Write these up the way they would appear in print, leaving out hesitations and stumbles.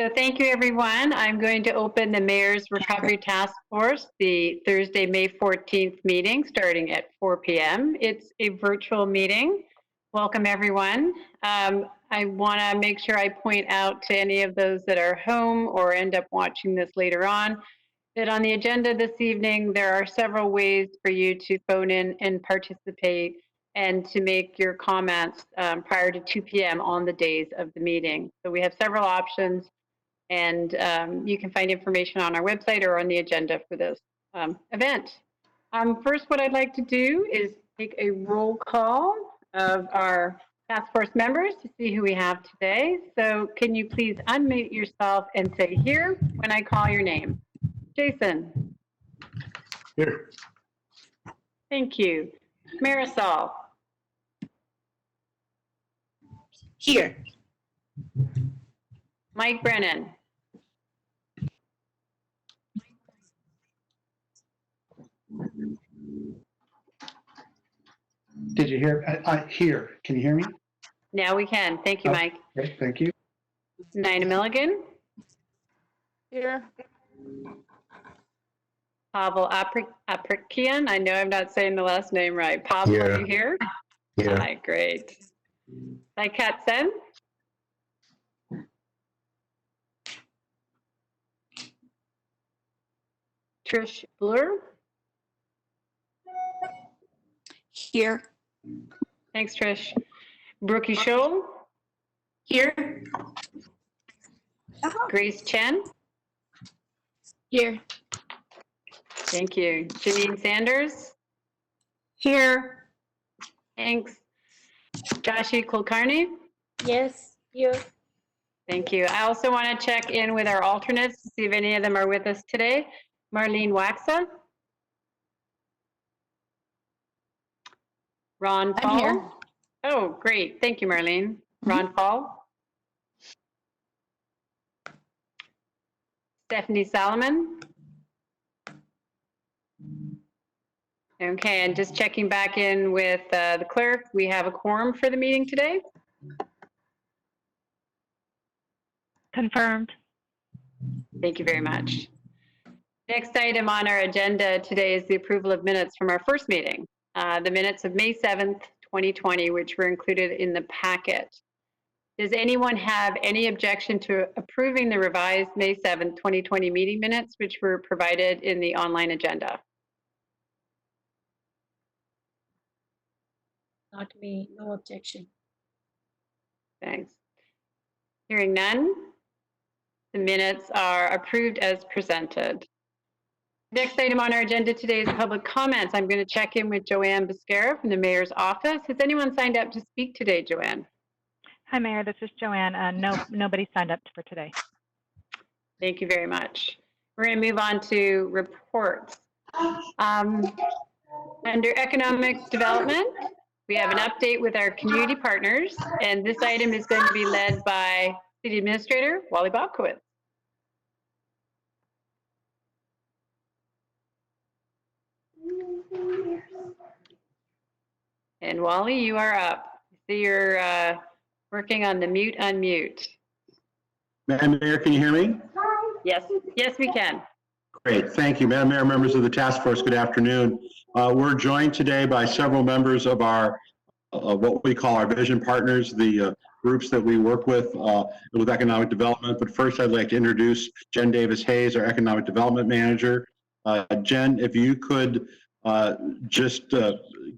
So thank you, everyone. I'm going to open the Mayor's Recovery Task Force, the Thursday, May 14th meeting, starting at 4 p.m. It's a virtual meeting. Welcome, everyone. I want to make sure I point out to any of those that are home or end up watching this later on, that on the agenda this evening, there are several ways for you to phone in and participate and to make your comments prior to 2 p.m. on the days of the meeting. So we have several options, and you can find information on our website or on the agenda for this event. First, what I'd like to do is take a roll call of our task force members to see who we have today. So can you please unmute yourself and say here when I call your name? Jason. Here. Thank you. Marisol. Here. Mike Brennan. Did you hear? Here. Can you hear me? Now we can. Thank you, Mike. Okay, thank you. Nina Milligan. Here. Pavel Aprikian. I know I'm not saying the last name right. Pavel, Yeah. are you here? Yeah. Hi, great. Saikat Sen. Trish Blur. Here. Thanks, Trish. Brookie Scholl. Here. Grace Chen. Here. Thank you. Janine Sanders. Here. Thanks. Joshi Kulkarni. Yes. You. Thank you. I also want to check in with our alternates to see if any of them are with us today. Marlene Waxa. Ron Paul. I'm here. Oh, great. Thank you, Marlene. Ron Paul. Stephanie Solomon. Okay, and just checking back in with the clerk, we have a quorum for the meeting today. Confirmed. Thank you very much. Next item on our agenda today is the approval of minutes from our first meeting, the minutes of May 7th, 2020, which were included in the packet. Does anyone have any objection to approving the revised May 7th, 2020 meeting minutes, which were provided in the online agenda? Not me. No objection. Thanks. Hearing none, the minutes are approved as presented. Next item on our agenda today is public comments. I'm going to check in with Joanne Biscara from the Mayor's office. Has anyone signed up to speak today, Joanne? Hi, Mayor. This is Joanne. No, nobody signed up for today. Thank you very much. We're going to move on to reports. Under economic development, we have an update with our community partners, and this item is going to be led by City Administrator Wally Bobkowitz. And Wally, you are up. I see you're working on the mute unmute. Madam Mayor, can you hear me? Yes, yes, we can. Great, thank you. Madam Mayor, members of the task force, good afternoon. We're joined today by several members of our, what we call our vision partners, the groups that we work with economic development. But first, I'd like to introduce Jen Davis-Hayes, our economic development manager. Jen, if you could just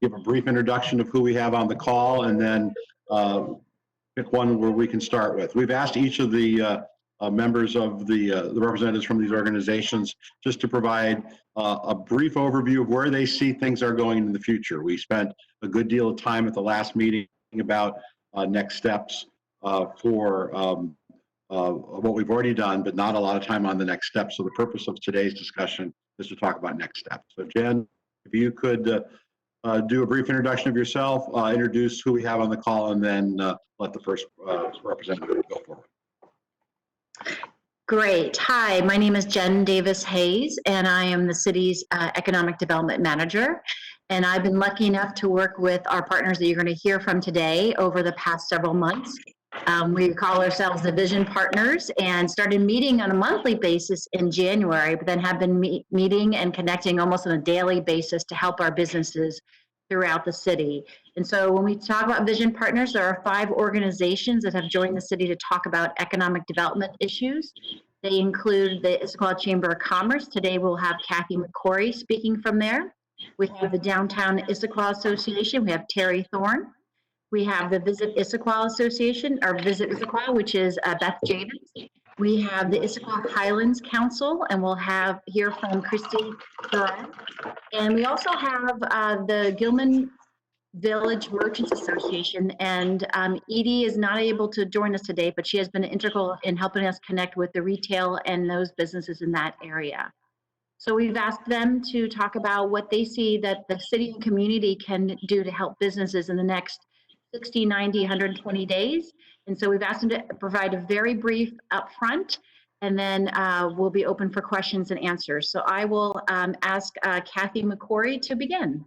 give a brief introduction of who we have on the call, and then pick one where we can start with. We've asked each of the members of the representatives from these organizations just to provide a brief overview of where they see things are going in the future. We spent a good deal of time at the last meeting about next steps for what we've already done, but not a lot of time on the next steps. So the purpose of today's discussion is to talk about next steps. So Jen, if you could do a brief introduction of yourself, introduce who we have on the call, and then let the first representative go forward. Great. Hi, my name is Jen Davis-Hayes, and I am the city's economic development manager. And I've been lucky enough to work with our partners that you're going to hear from today over the past several months We call ourselves the Vision Partners and started meeting on a monthly basis in January, but then have been meeting and connecting almost on a daily basis to help our businesses throughout the city. And so when we talk about Vision Partners, there are 5 organizations that have joined the city to talk about economic development issues. They include the Issaquah Chamber of Commerce. Today we'll have Kathy McCory speaking from there. We have the Downtown Issaquah Association. We have Terry Thorne. We have the Visit Issaquah Association, or Visit Issaquah, which is Beth Javins. We have the Issaquah Highlands Council, and we'll hear from Christy Duran. And we also have the Gilman Village Merchants Association, and Edie is not able to join us today, but she has been integral in helping us connect with the retail and those businesses in that area. So we've asked them to talk about what they see that the city and community can do to help businesses in the next 60, 90, 120 days. And so we've asked them to provide a very brief upfront, and then we'll be open for questions and answers. So I will ask Kathy McCory to begin.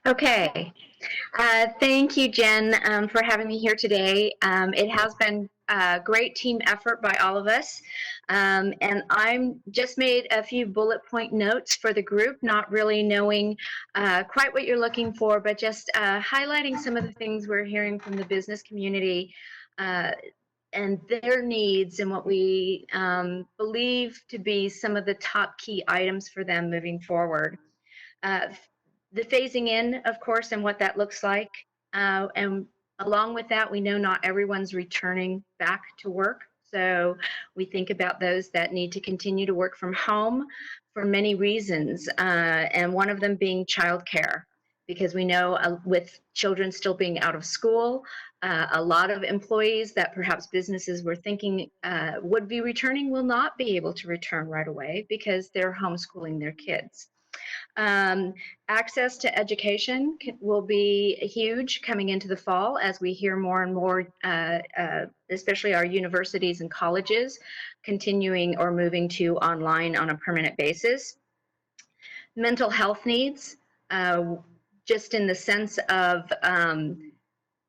Okay. Thank you, Jen, for having me here today. It has been a great team effort by all of us. And I'm just made a few bullet point notes for the group, not really knowing quite what you're looking for, but just highlighting some of the things we're hearing from the business community and their needs and what we believe to be some of the top key items for them moving forward. The phasing in, of course, and what that looks like. And along with that, we know not everyone's returning back to work. So we think about those that need to continue to work from home for many reasons. And one of them being childcare, because we know with children still being out of school, a lot of employees that perhaps businesses were thinking would be returning will not be able to return right away because they're homeschooling their kids. Access to education will be huge coming into the fall as we hear more and more, especially our universities and colleges, continuing or moving to online on a permanent basis. Mental health needs, just in the sense of,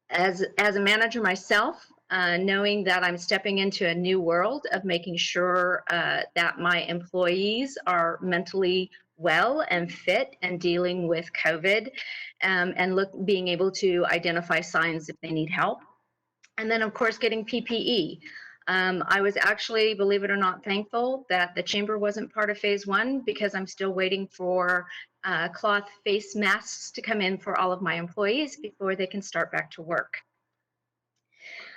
as a manager myself, knowing that I'm stepping into a new world of making sure that my employees are mentally well and fit and dealing with COVID, and being able to identify signs if they need help. And then, of course, getting PPE. I was actually, believe it or not, thankful that the chamber wasn't part of phase 1 because I'm still waiting for cloth face masks to come in for all of my employees before they can start back to work.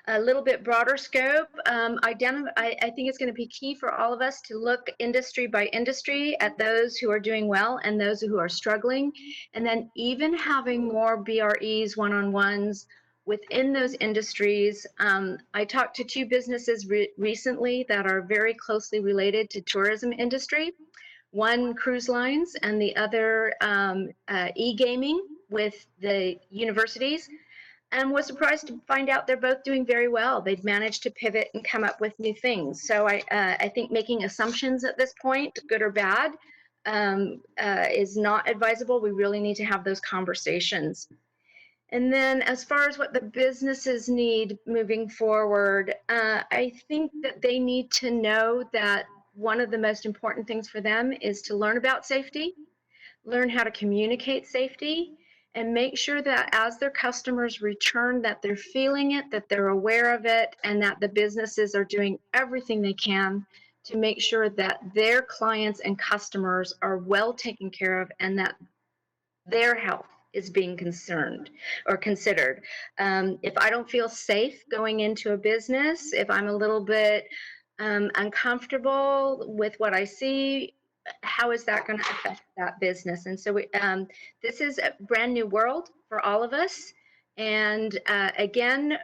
A little bit broader scope, I think it's going to be key for all of us to look industry by industry at those who are doing well and those who are struggling, and then even having more BREs, one-on-ones within those industries. I talked to 2 businesses recently that are very closely related to tourism industry, one cruise lines and the other e-gaming with the universities. And was surprised to find out they're both doing very well. They've managed to pivot and come up with new things. So I think making assumptions at this point, good or bad, is not advisable. We really need to have those conversations. And then as far as what the businesses need moving forward, I think that they need to know that one of the most important things for them is to learn about safety, learn how to communicate safety, and make sure that as their customers return, that they're feeling it, that they're aware of it, and that the businesses are doing everything they can to make sure that their clients and customers are well taken care of and that their health is being concerned or considered. If I don't feel safe going into a business, if I'm a little bit uncomfortable with what I see, how is that going to affect that business? And so this is a brand new world for all of us. And again,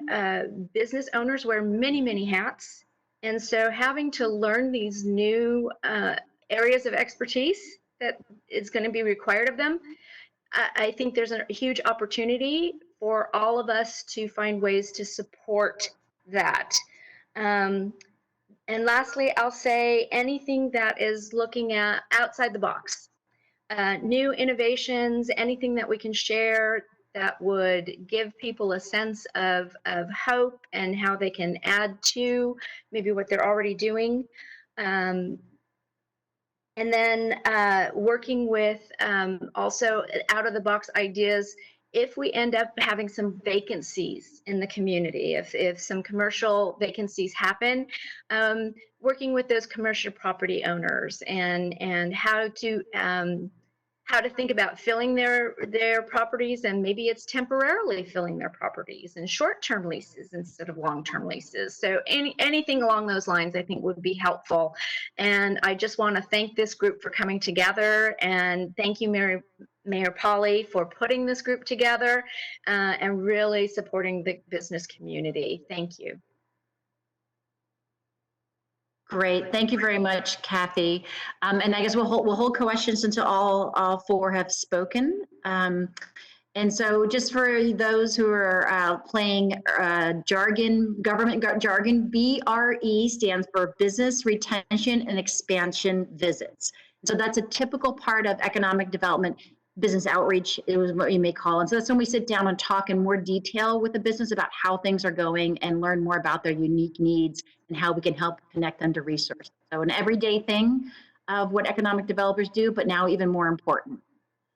business owners wear many, many hats. And so having to learn these new areas of expertise that is going to be required of them, I think there's a huge opportunity for all of us to find ways to support that. And lastly, I'll say anything that is looking at outside the box. New innovations, anything that we can share that would give people a sense of hope and how they can add to maybe what they're already doing. And then working with also out of the box ideas if we end up having some vacancies in the community, if some commercial vacancies happen, working with those commercial property owners and how to think about filling their properties, and maybe it's temporarily filling their properties and short-term leases instead of long-term leases. So anything along those lines I think would be helpful. And I just want to thank this group for coming together, and thank you, Mayor Polly, for putting this group together and really supporting the business community. Thank you. Great. Thank you very much, Kathy. And I guess we'll hold questions until all four have spoken. And so just for those who are playing government jargon, BRE stands for Business Retention and Expansion Visits. So that's a typical part of economic development, business outreach, it was what you may call. And so that's when we sit down and talk in more detail with the business about how things are going and learn more about their unique needs and how we can help connect them to resources. So an everyday thing of what economic developers do, but now even more important.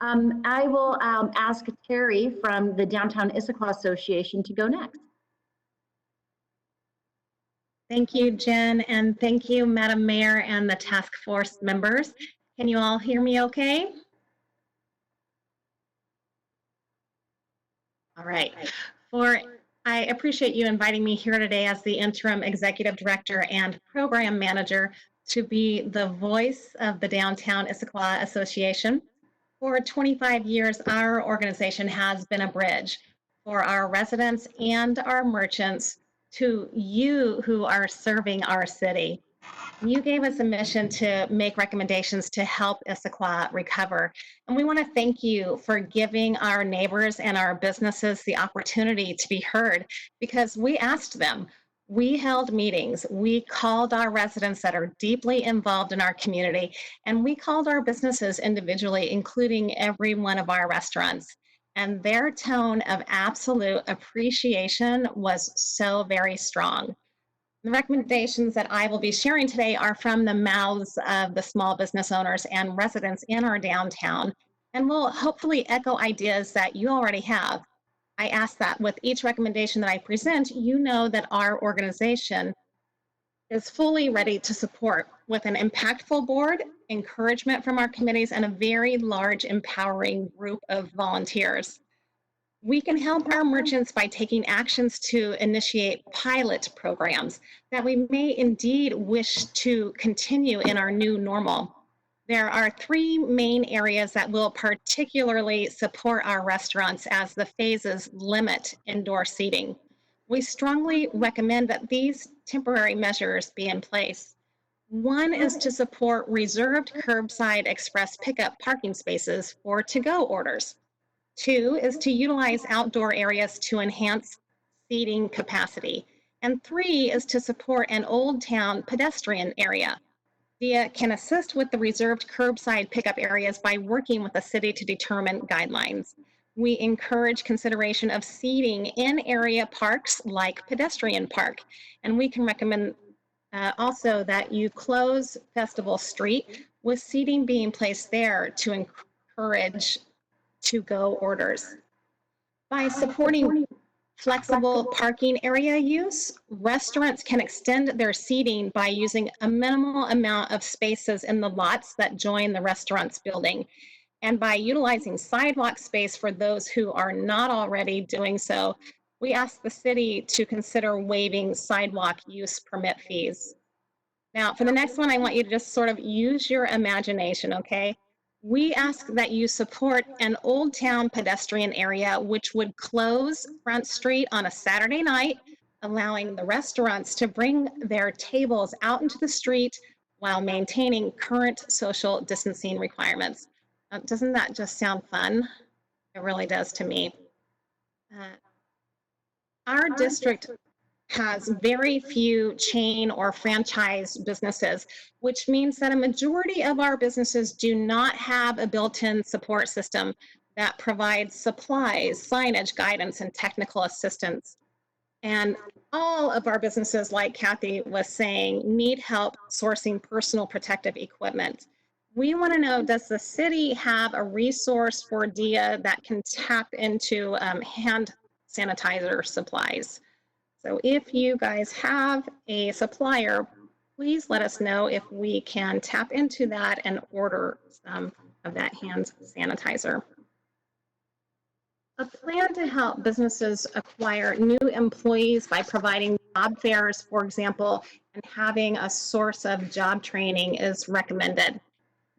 I will ask Terry from the Downtown Issaquah Association to go next. Thank you, Jen, and thank you, Madam Mayor and the task force members. Can you all hear me okay? All right. I appreciate you inviting me here today as the interim executive director and program manager to be the voice of the Downtown Issaquah Association. For 25 years, our organization has been a bridge for our residents and our merchants to you who are serving our city. You gave us a mission to make recommendations to help Issaquah recover. And we want to thank you for giving our neighbors and our businesses the opportunity to be heard, because we asked them. We held meetings. We called our residents that are deeply involved in our community, and we called our businesses individually, including every one of our restaurants. And their tone of absolute appreciation was so very strong. The recommendations that I will be sharing today are from the mouths of the small business owners and residents in our downtown, and will hopefully echo ideas that you already have. I ask that with each recommendation that I present, you know that our organization is fully ready to support with an impactful board, encouragement from our committees, and a very large empowering group of volunteers. We can help our merchants by taking actions to initiate pilot programs that we may indeed wish to continue in our new normal. There are three main areas that will particularly support our restaurants as the phases limit indoor seating. We strongly recommend that these temporary measures be in place. One is to support reserved curbside express pickup parking spaces for to-go orders. Two is to utilize outdoor areas to enhance seating capacity. And three is to support an Old Town pedestrian area. DIA can assist with the reserved curbside pickup areas by working with the city to determine guidelines. We encourage consideration of seating in area parks like Pedestrian Park. And we can recommend also that you close Festival Street with seating being placed there to encourage to-go orders. By supporting flexible parking area use, restaurants can extend their seating by using a minimal amount of spaces in the lots that join the restaurant's building. And by utilizing sidewalk space for those who are not already doing so, we ask the city to consider waiving sidewalk use permit fees. Now, for the next one, I want you to just sort of use your imagination, okay? We ask that you support an Old Town pedestrian area which would close Front Street on a Saturday night, allowing the restaurants to bring their tables out into the street while maintaining current social distancing requirements. Doesn't that just sound fun? It really does to me. Our district has very few chain or franchise businesses, which means that a majority of our businesses do not have a built-in support system that provides supplies, signage, guidance, and technical assistance. And all of our businesses, like Kathy was saying, need help sourcing personal protective equipment. We want to know, does the city have a resource for DIA that can tap into hand sanitizer supplies? So if you guys have a supplier, please let us know if we can tap into that and order some of that hand sanitizer. A plan to help businesses acquire new employees by providing job fairs, for example, and having a source of job training is recommended.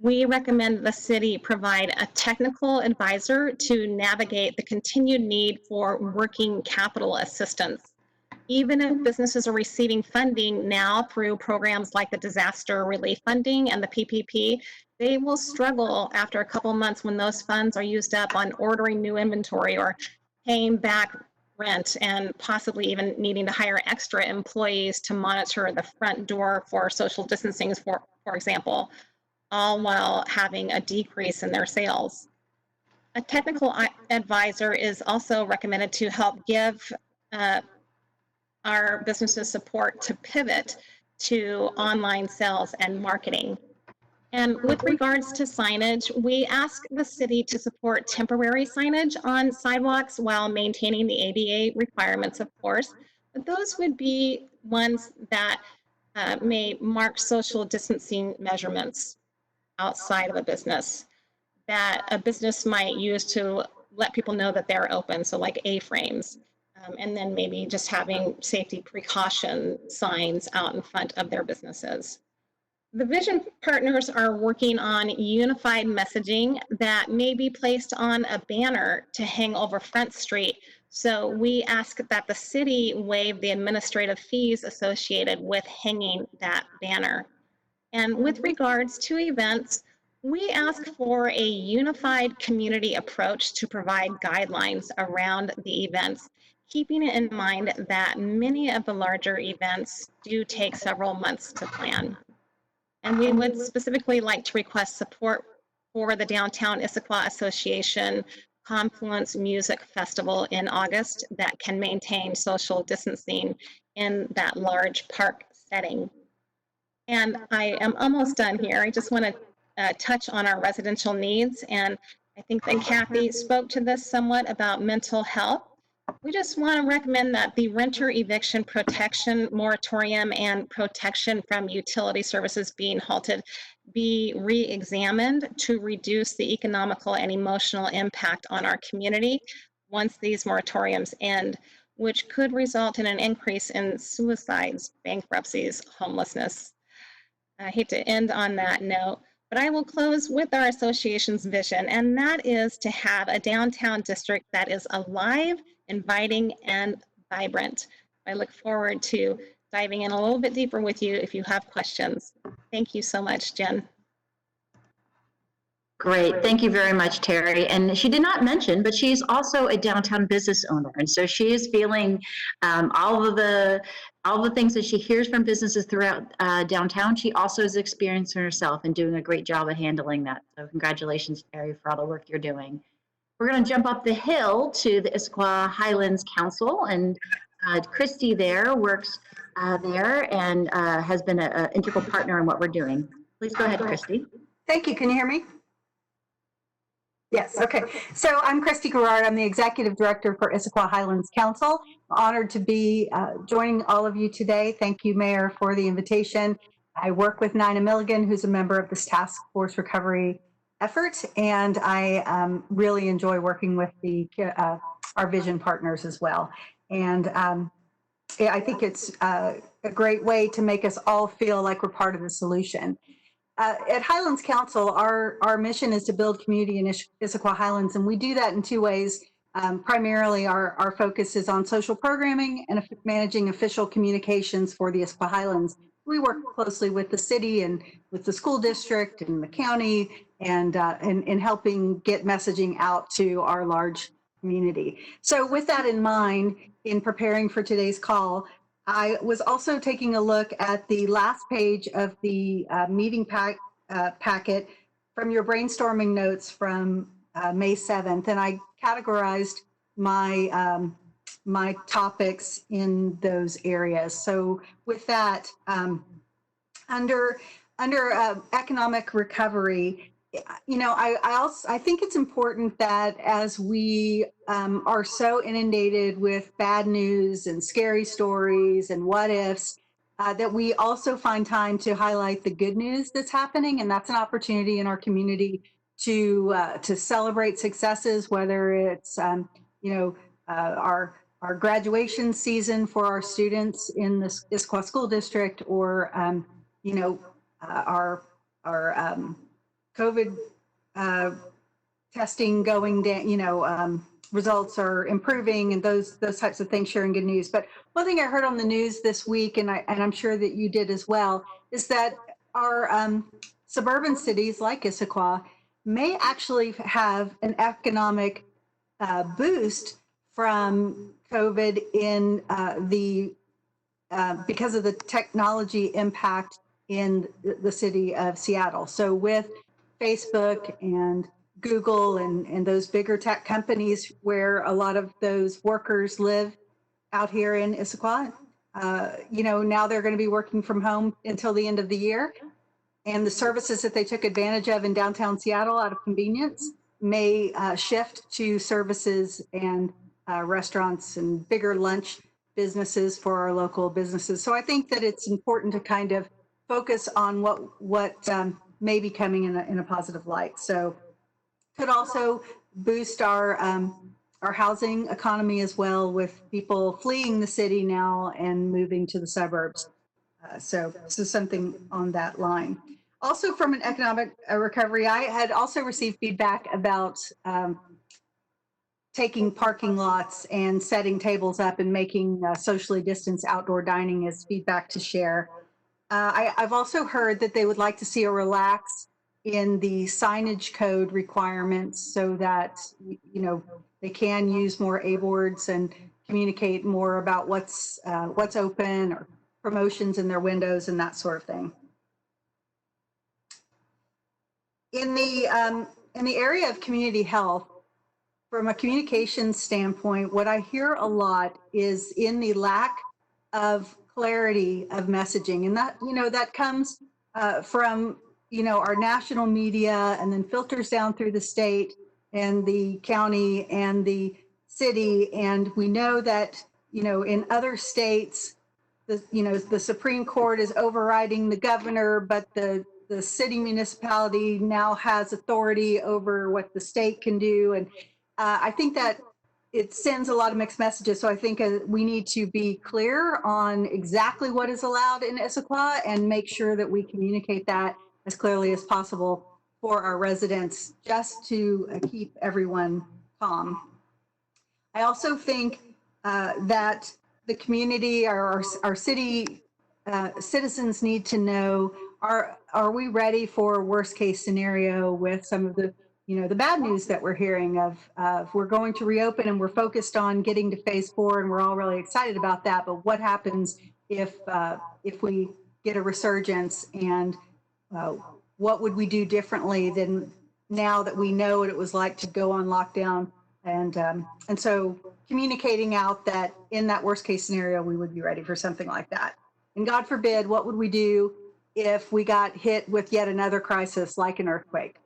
We recommend the city provide a technical advisor to navigate the continued need for working capital assistance. Even if businesses are receiving funding now through programs like the disaster relief funding and the PPP, they will struggle after a couple months when those funds are used up on ordering new inventory or paying back rent and possibly even needing to hire extra employees to monitor the front door for social distancing, for example, all while having a decrease in their sales. A technical advisor is also recommended to help give our businesses support to pivot to online sales and marketing. And with regards to signage, we ask the city to support temporary signage on sidewalks while maintaining the ADA requirements, of course. But those would be ones that may mark social distancing measurements outside of a business that a business might use to let people know that they're open, so like A-frames. And then maybe just having safety precaution signs out in front of their businesses. The vision partners are working on unified messaging that may be placed on a banner to hang over Front Street. So we ask that the city waive the administrative fees associated with hanging that banner. And with regards to events, we ask for a unified community approach to provide guidelines around the events, keeping in mind that many of the larger events do take several months to plan. And we would specifically like to request support for the Downtown Issaquah Association Confluence Music Festival in August that can maintain social distancing in that large park setting. And I am almost done here. I just want to touch on our residential needs. And I think that Kathy spoke to this somewhat about mental health. We just want to recommend that the renter eviction protection moratorium and protection from utility services being halted be re-examined to reduce the economical and emotional impact on our community once these moratoriums end, which could result in an increase in suicides, bankruptcies, homelessness. I hate to end on that note, but I will close with our association's vision, and that is to have a downtown district that is alive, inviting, and vibrant. I look forward to diving in a little bit deeper with you if you have questions. Thank you so much, Jen. Great. Thank you very much, Terry. And she did not mention, but she's also a downtown business owner. And so she is feeling all of the things that she hears from businesses throughout downtown. She also is experiencing herself and doing a great job of handling that. So congratulations, Terry, for all the work you're doing. We're going to jump up the hill to the Issaquah Highlands Council, and Christy there works there and has been an integral partner in what we're doing. Please go ahead, Christy. Thank you. Can you hear me? Yes, okay. So I'm Christy Garrard. I'm the Executive Director for Issaquah Highlands Council. Honored to be joining all of you today. Thank you, Mayor, for the invitation. I work with Nina Milligan, who's a member of this task force recovery effort, and I really enjoy working with our vision partners as well. And I think it's a great way to make us all feel like we're part of the solution. At Highlands Council, our mission is to build community in Issaquah Highlands, and we do that in two ways. Primarily, our focus is on social programming and managing official communications for the Issaquah Highlands. We work closely with the city and with the school district and the county and in helping get messaging out to our large community. So with that in mind, in preparing for today's call, I was also taking a look at the last page of the meeting packet from your brainstorming notes from May 7th, and I categorized my my topics in those areas. So with that, under economic recovery, you know, I think it's important that as we are so inundated with bad news and scary stories and what ifs, that we also find time to highlight the good news that's happening, and that's an opportunity in our community to celebrate successes, whether it's you know our graduation season for our students in the Issaquah School District, or you know our COVID testing going down, you know, results are improving, and those types of things, sharing good news. But one thing I heard on the news this week, and I'm sure that you did as well, is that our suburban cities like Issaquah may actually have an economic boost from COVID in because of the technology impact in the city of Seattle. So with Facebook and Google and those bigger tech companies where a lot of those workers live out here in Issaquah, you know, now they're going to be working from home until the end of the year. And the services that they took advantage of in downtown Seattle out of convenience may shift to services and restaurants and bigger lunch businesses for our local businesses. So I think that it's important to kind of focus on what may be coming in a positive light. So could also boost our housing economy as well, with people fleeing the city now and moving to the suburbs. So something on that line. Also, from an economic recovery, I had also received feedback about taking parking lots and setting tables up and making socially distanced outdoor dining as feedback to share. I've also heard that they would like to see a relax in the signage code requirements so that, you know, they can use more A boards and communicate more about what's open, or promotions in their windows and that sort of thing. In the area of community health, from a communication standpoint, what I hear a lot is in the lack of clarity of messaging, and that, you know, that comes from, you know, our national media, and then filters down through the state and the county and the city. And we know that, you know, in other states, the Supreme Court is overriding the governor, but the city municipality now has authority over what the state can do. And I think that it sends a lot of mixed messages. So I think we need to be clear on exactly what is allowed in Issaquah and make sure that we communicate that as clearly as possible for our residents, just to keep everyone calm. I also think that the community, our city citizens need to know, are we ready for a worst case scenario with some of the, you know, the bad news that we're hearing of we're going to reopen and we're focused on getting to phase 4, and we're all really excited about that. But what happens if we get a resurgence, and what would we do differently than now that we know what it was like to go on lockdown? And so communicating out that in that worst case scenario, we would be ready for something like that. And God forbid, what would we do if we got hit with yet another crisis like an earthquake?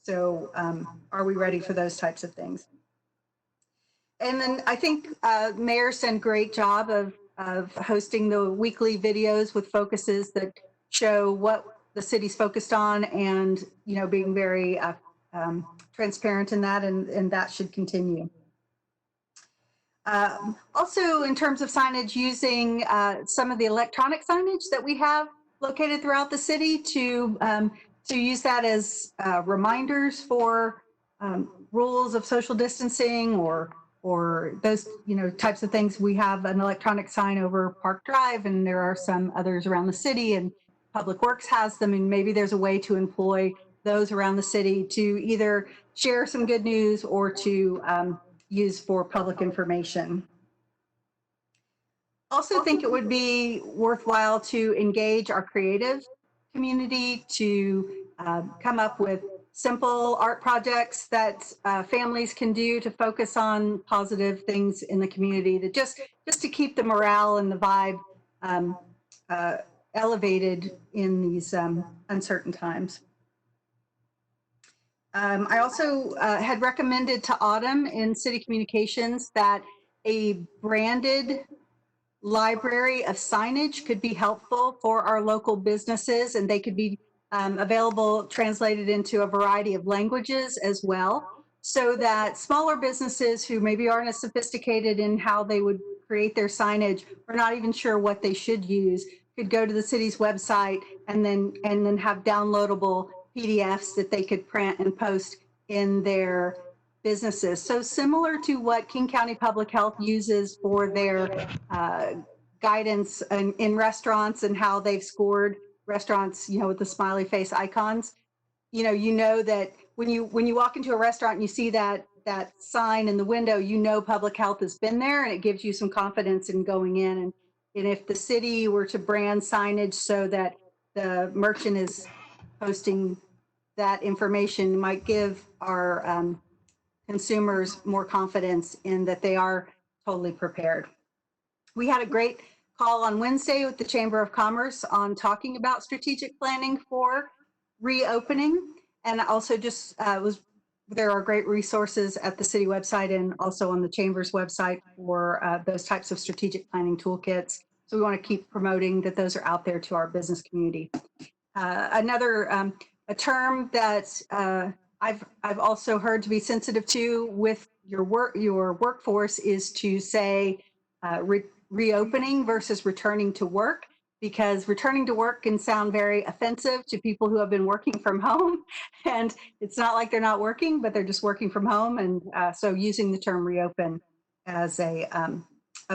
So are we ready for those types of things? And then I think Mayor's done a great job of hosting the weekly videos with focuses that show what the city's focused on, and, you know, being very transparent in that, and that should continue. Also, in terms of signage, using some of the electronic signage that we have located throughout the city to use that as reminders for rules of social distancing, or those, you know, types of things. We have an electronic sign over Park Drive, and there are some others around the city, and Public Works has them, and maybe there's a way to employ those around the city to either share some good news or to use for public information. Also think it would be worthwhile to engage our creative community to come up with simple art projects that families can do to focus on positive things in the community, to just to keep the morale and the vibe elevated in these uncertain times. I also had recommended to Autumn in City Communications that a branded library of signage could be helpful for our local businesses, and they could be available, translated into a variety of languages as well, so that smaller businesses who maybe aren't as sophisticated in how they would create their signage, or not even sure what they should use, could go to the city's website and then have downloadable PDFs that they could print and post in their businesses. So similar to what King County Public Health uses for their guidance in restaurants and how they've scored restaurants, with the smiley face icons. You know that when you walk into a restaurant and you see that sign in the window, public health has been there, and it gives you some confidence in going in. And if the city were to brand signage so that the merchant is posting that information, it might give our consumers more confidence in that they are totally prepared. We had a great call on Wednesday with the Chamber of Commerce on talking about strategic planning for reopening, and also just there are great resources at the city website and also on the Chamber's website for those types of strategic planning toolkits. So we want to keep promoting that those are out there to our business community. Another a term that I've also heard to be sensitive to with your workforce is to say reopening versus returning to work, because returning to work can sound very offensive to people who have been working from home, and it's not like they're not working, but they're just working from home. And so using the term reopen as a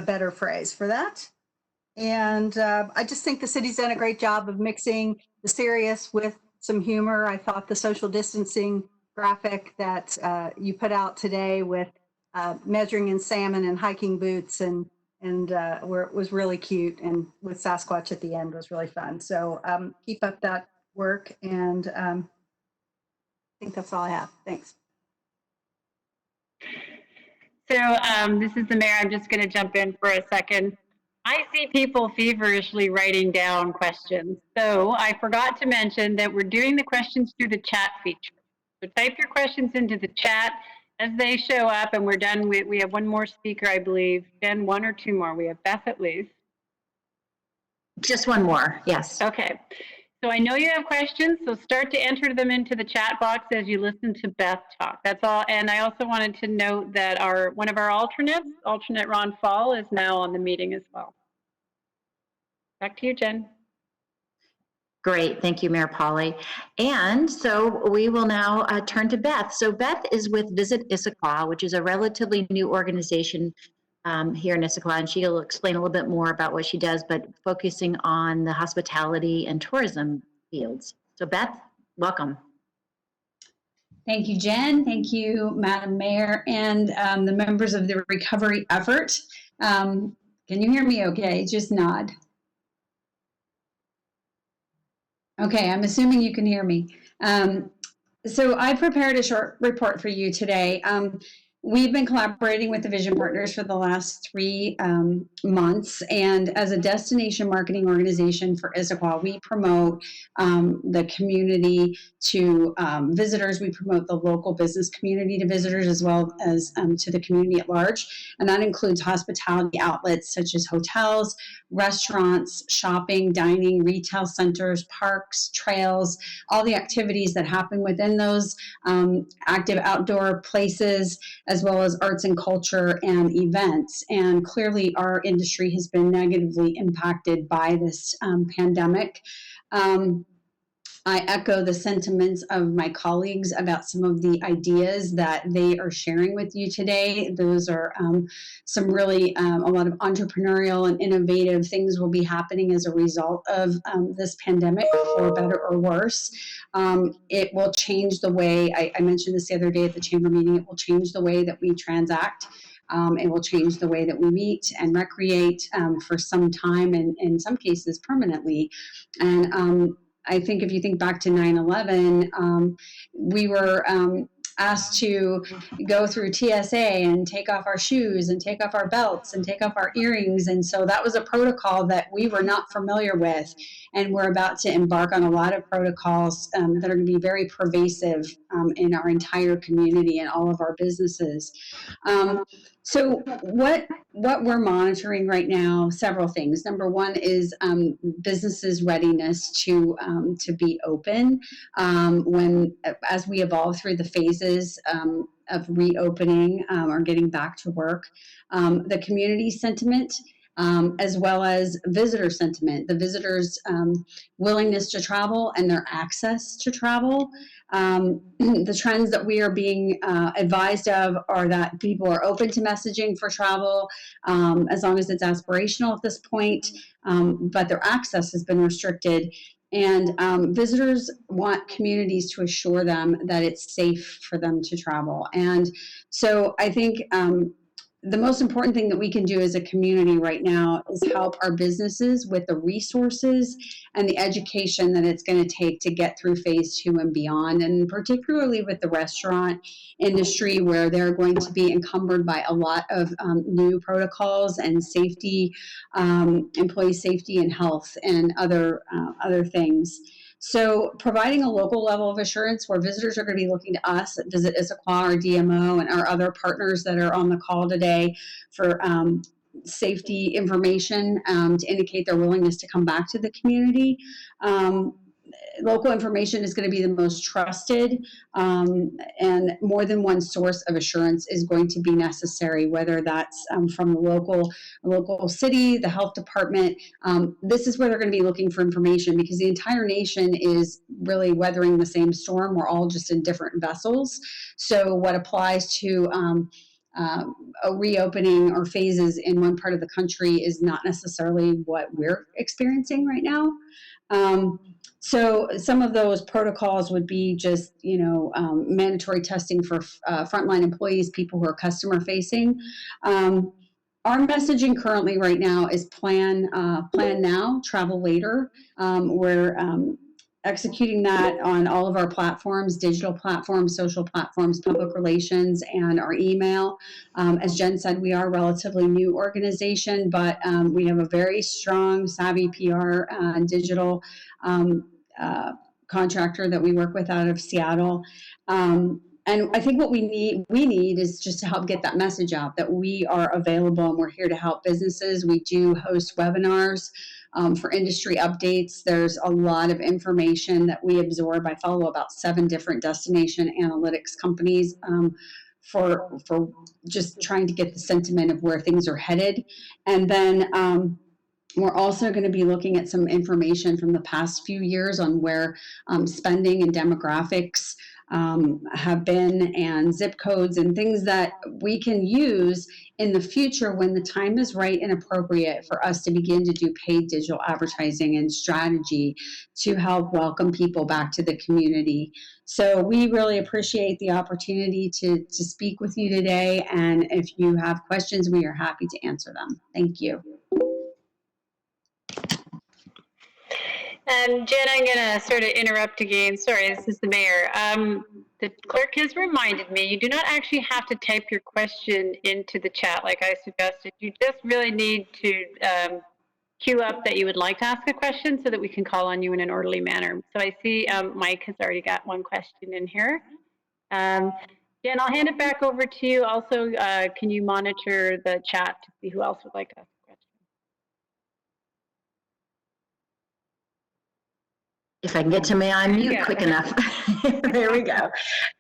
better phrase for that. And I just think the city's done a great job of mixing the serious with some humor. I thought the social distancing graphic that you put out today with measuring in salmon and hiking boots and where it was really cute, and with Sasquatch at the end was really fun. So keep up that work, and I think that's all I have. Thanks. So this is the mayor. I'm just going to jump in for a second. I see people feverishly writing down questions. So I forgot to mention that we're doing the questions through the chat feature. So type your questions into the chat as they show up, and we're done. We have one more speaker, I believe. Jen, one or two more. We have Beth at least. Just one more, yes. Okay. So I know you have questions, so start to enter them into the chat box as you listen to Beth talk. That's all. And I also wanted to note that one of our alternates, alternate Ron Fall, is now on the meeting as well. Back to you, Jen. Great, thank you, Mayor Polly. And so we will now turn to Beth. So Beth is with Visit Issaquah, which is a relatively new organization here in Issaquah, and she'll explain a little bit more about what she does, but focusing on the hospitality and tourism fields. So Beth, welcome. Thank you, Jen. Thank you, Madam Mayor, and the members of the recovery effort. Can you hear me okay? Just nod. Okay, I'm assuming you can hear me. So I prepared a short report for you today. We've been collaborating with the Vision Partners for the last 3 months, and as a destination marketing organization for Issaquah, we promote the community to visitors. We promote the local business community to visitors, as well as to the community at large, and that includes hospitality outlets such as hotels, restaurants, shopping, dining, retail centers, parks, trails, all the activities that happen within those active outdoor places, as well as arts and culture and events. And clearly our industry has been negatively impacted by this pandemic. I echo the sentiments of my colleagues about some of the ideas that they are sharing with you today. Those are some really, a lot of entrepreneurial and innovative things will be happening as a result of this pandemic, for better or worse. It will change the way, I mentioned this the other day at the chamber meeting, it will change the way that we transact. It will change the way that we meet and recreate for some time, and in some cases permanently. And I think if you think back to 9/11, we were asked to go through TSA and take off our shoes and take off our belts and take off our earrings. And so that was a protocol that we were not familiar with. And we're about to embark on a lot of protocols that are going to be very pervasive in our entire community and all of our businesses. So what we're monitoring right now, several things. Number one is businesses' readiness to be open as we evolve through the phases of reopening or getting back to work. The community sentiment, as well as visitor sentiment, the visitors' willingness to travel and their access to travel. The trends that we are being advised of are that people are open to messaging for travel as long as it's aspirational at this point, but their access has been restricted. And visitors want communities to assure them that it's safe for them to travel. And so I think the most important thing that we can do as a community right now is help our businesses with the resources and the education that it's going to take to get through phase 2 and beyond, and particularly with the restaurant industry, where they're going to be encumbered by a lot of new protocols and safety, employee safety and health and other things. So providing a local level of assurance where visitors are going to be looking to us at Visit Issaquah, our DMO, and our other partners that are on the call today for safety information to indicate their willingness to come back to the community. Local information is going to be the most trusted, and more than one source of assurance is going to be necessary, whether that's from the local city, the health department. This is where they're going to be looking for information, because the entire nation is really weathering the same storm. We're all just in different vessels. So what applies to a reopening or phases in one part of the country is not necessarily what we're experiencing right now. So some of those protocols would be just, mandatory testing for frontline employees, people who are customer facing. Our messaging currently right now is plan now, travel later. We're executing that on all of our platforms, digital platforms, social platforms, public relations, and our email. As Jen said, we are a relatively new organization, but we have a very strong, savvy PR and digital contractor that we work with out of Seattle. And I think what we need is just to help get that message out that we are available and we're here to help businesses. We do host webinars for industry updates. There's a lot of information that we absorb. I follow about 7 different destination analytics companies for just trying to get the sentiment of where things are headed. And then we're also going to be looking at some information from the past few years on where spending and demographics have been, and zip codes and things that we can use in the future when the time is right and appropriate for us to begin to do paid digital advertising and strategy to help welcome people back to the community. So we really appreciate the opportunity to speak with you today. And if you have questions, we are happy to answer them. Thank you. And Jen, I'm going to sort of interrupt again. Sorry, this is the mayor. The clerk has reminded me you do not actually have to type your question into the chat like I suggested. You just really need to queue up that you would like to ask a question so that we can call on you in an orderly manner. So I see Mike has already got one question in here. Jen, I'll hand it back over to you. Also, can you monitor the chat to see who else would like to ask a question? If I can get to my unmute quick enough. There we go.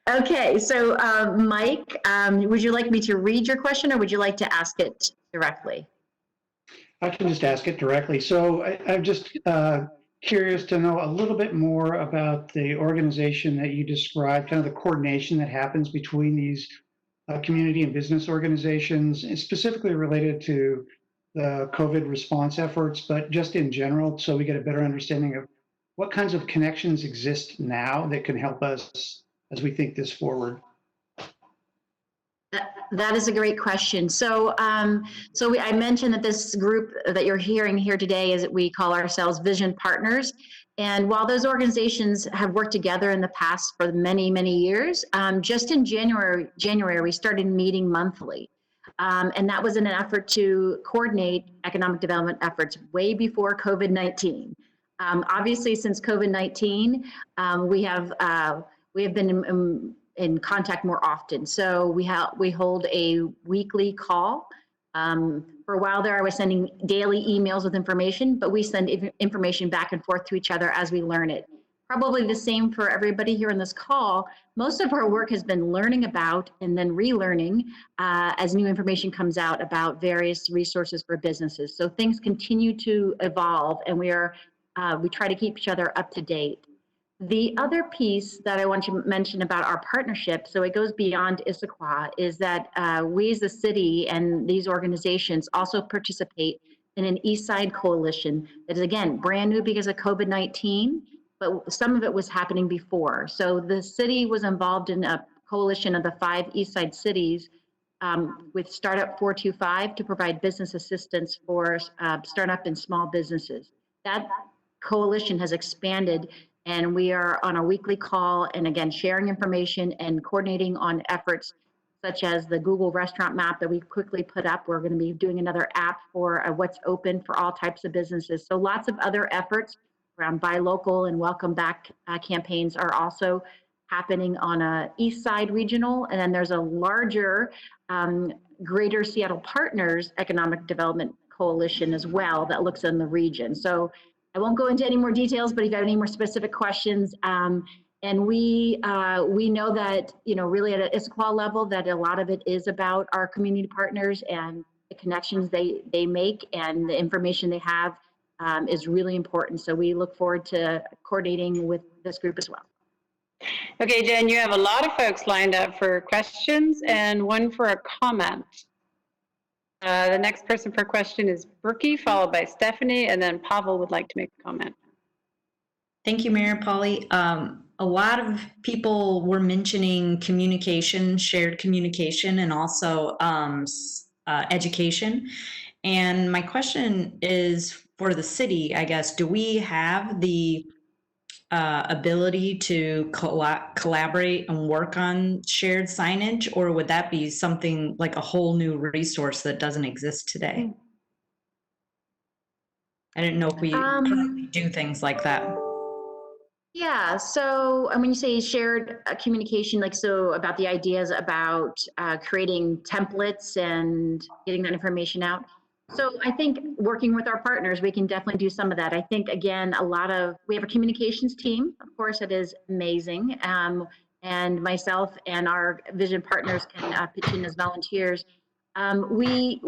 Okay, so Mike, would you like me to read your question or would you like to ask it directly? I can just ask it directly. So I'm just curious to know a little bit more about the organization that you described, kind of the coordination that happens between these community and business organizations, and specifically related to the COVID response efforts, but just in general, so we get a better understanding of what kinds of connections exist now that can help us as we think this forward. That is a great question. I mentioned that this group that you're hearing here today is we call ourselves Vision Partners. And while those organizations have worked together in the past for many, many years, just in January, we started meeting monthly. And that was in an effort to coordinate economic development efforts way before COVID-19. Obviously, since COVID-19, we have been in contact more often. So we hold a weekly call. For a while there, I was sending daily emails with information, but we send information back and forth to each other as we learn it. Probably the same for everybody here on this call. Most of our work has been learning about and then relearning as new information comes out about various resources for businesses. So things continue to evolve, and we try to keep each other up to date. The other piece that I want to mention about our partnership, so it goes beyond Issaquah, is that we as a city and these organizations also participate in an East Side Coalition that is, again, brand new because of COVID-19, but some of it was happening before. So the city was involved in a coalition of the 5 East Side cities with Startup 425 to provide business assistance for startup and small businesses. That coalition has expanded, and we are on a weekly call and again sharing information and coordinating on efforts such as the Google restaurant map that we quickly put up. We're going to be doing another app for what's open for all types of businesses. So lots of other efforts around buy local and welcome back campaigns are also happening on a East Side regional. And then there's a larger Greater Seattle Partners Economic Development Coalition as well that looks in the region. So I won't go into any more details, but if you have any more specific questions, and we know that, really at an Issaquah level, that a lot of it is about our community partners and the connections they make and the information they have is really important. So we look forward to coordinating with this group as well. Okay, Jen, you have a lot of folks lined up for questions and one for a comment. The next person for a question is Brookie, followed by Stephanie, and then Pavel would like to make a comment. Thank you, Mayor Polly. A lot of people were mentioning communication, shared communication, and also education. And my question is for the city, I guess, do we have the ability to collaborate and work on shared signage, or would that be something like a whole new resource that doesn't exist today? I didn't know if we currently do things like that. Yeah, so when you say shared communication, so about the ideas about creating templates and getting that information out. So I think working with our partners, we can definitely do some of that. I think, again, we have a communications team, of course, that is amazing. And myself and our vision partners can pitch in as volunteers. We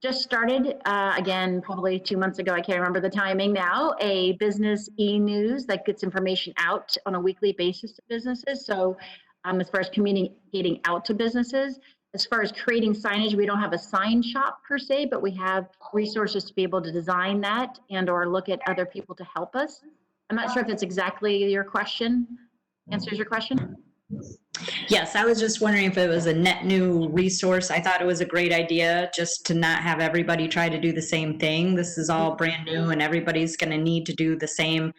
just started, again, probably 2 months ago, I can't remember the timing now, a business e-news that gets information out on a weekly basis to businesses. So as far as communicating out to businesses, as far as creating signage, we don't have a sign shop per se, but we have resources to be able to design that and or look at other people to help us. I'm not sure if that's exactly your question, answers your question. Yes, I was just wondering if it was a net new resource. I thought it was a great idea just to not have everybody try to do the same thing. This is all brand new and everybody's going to need to do the same.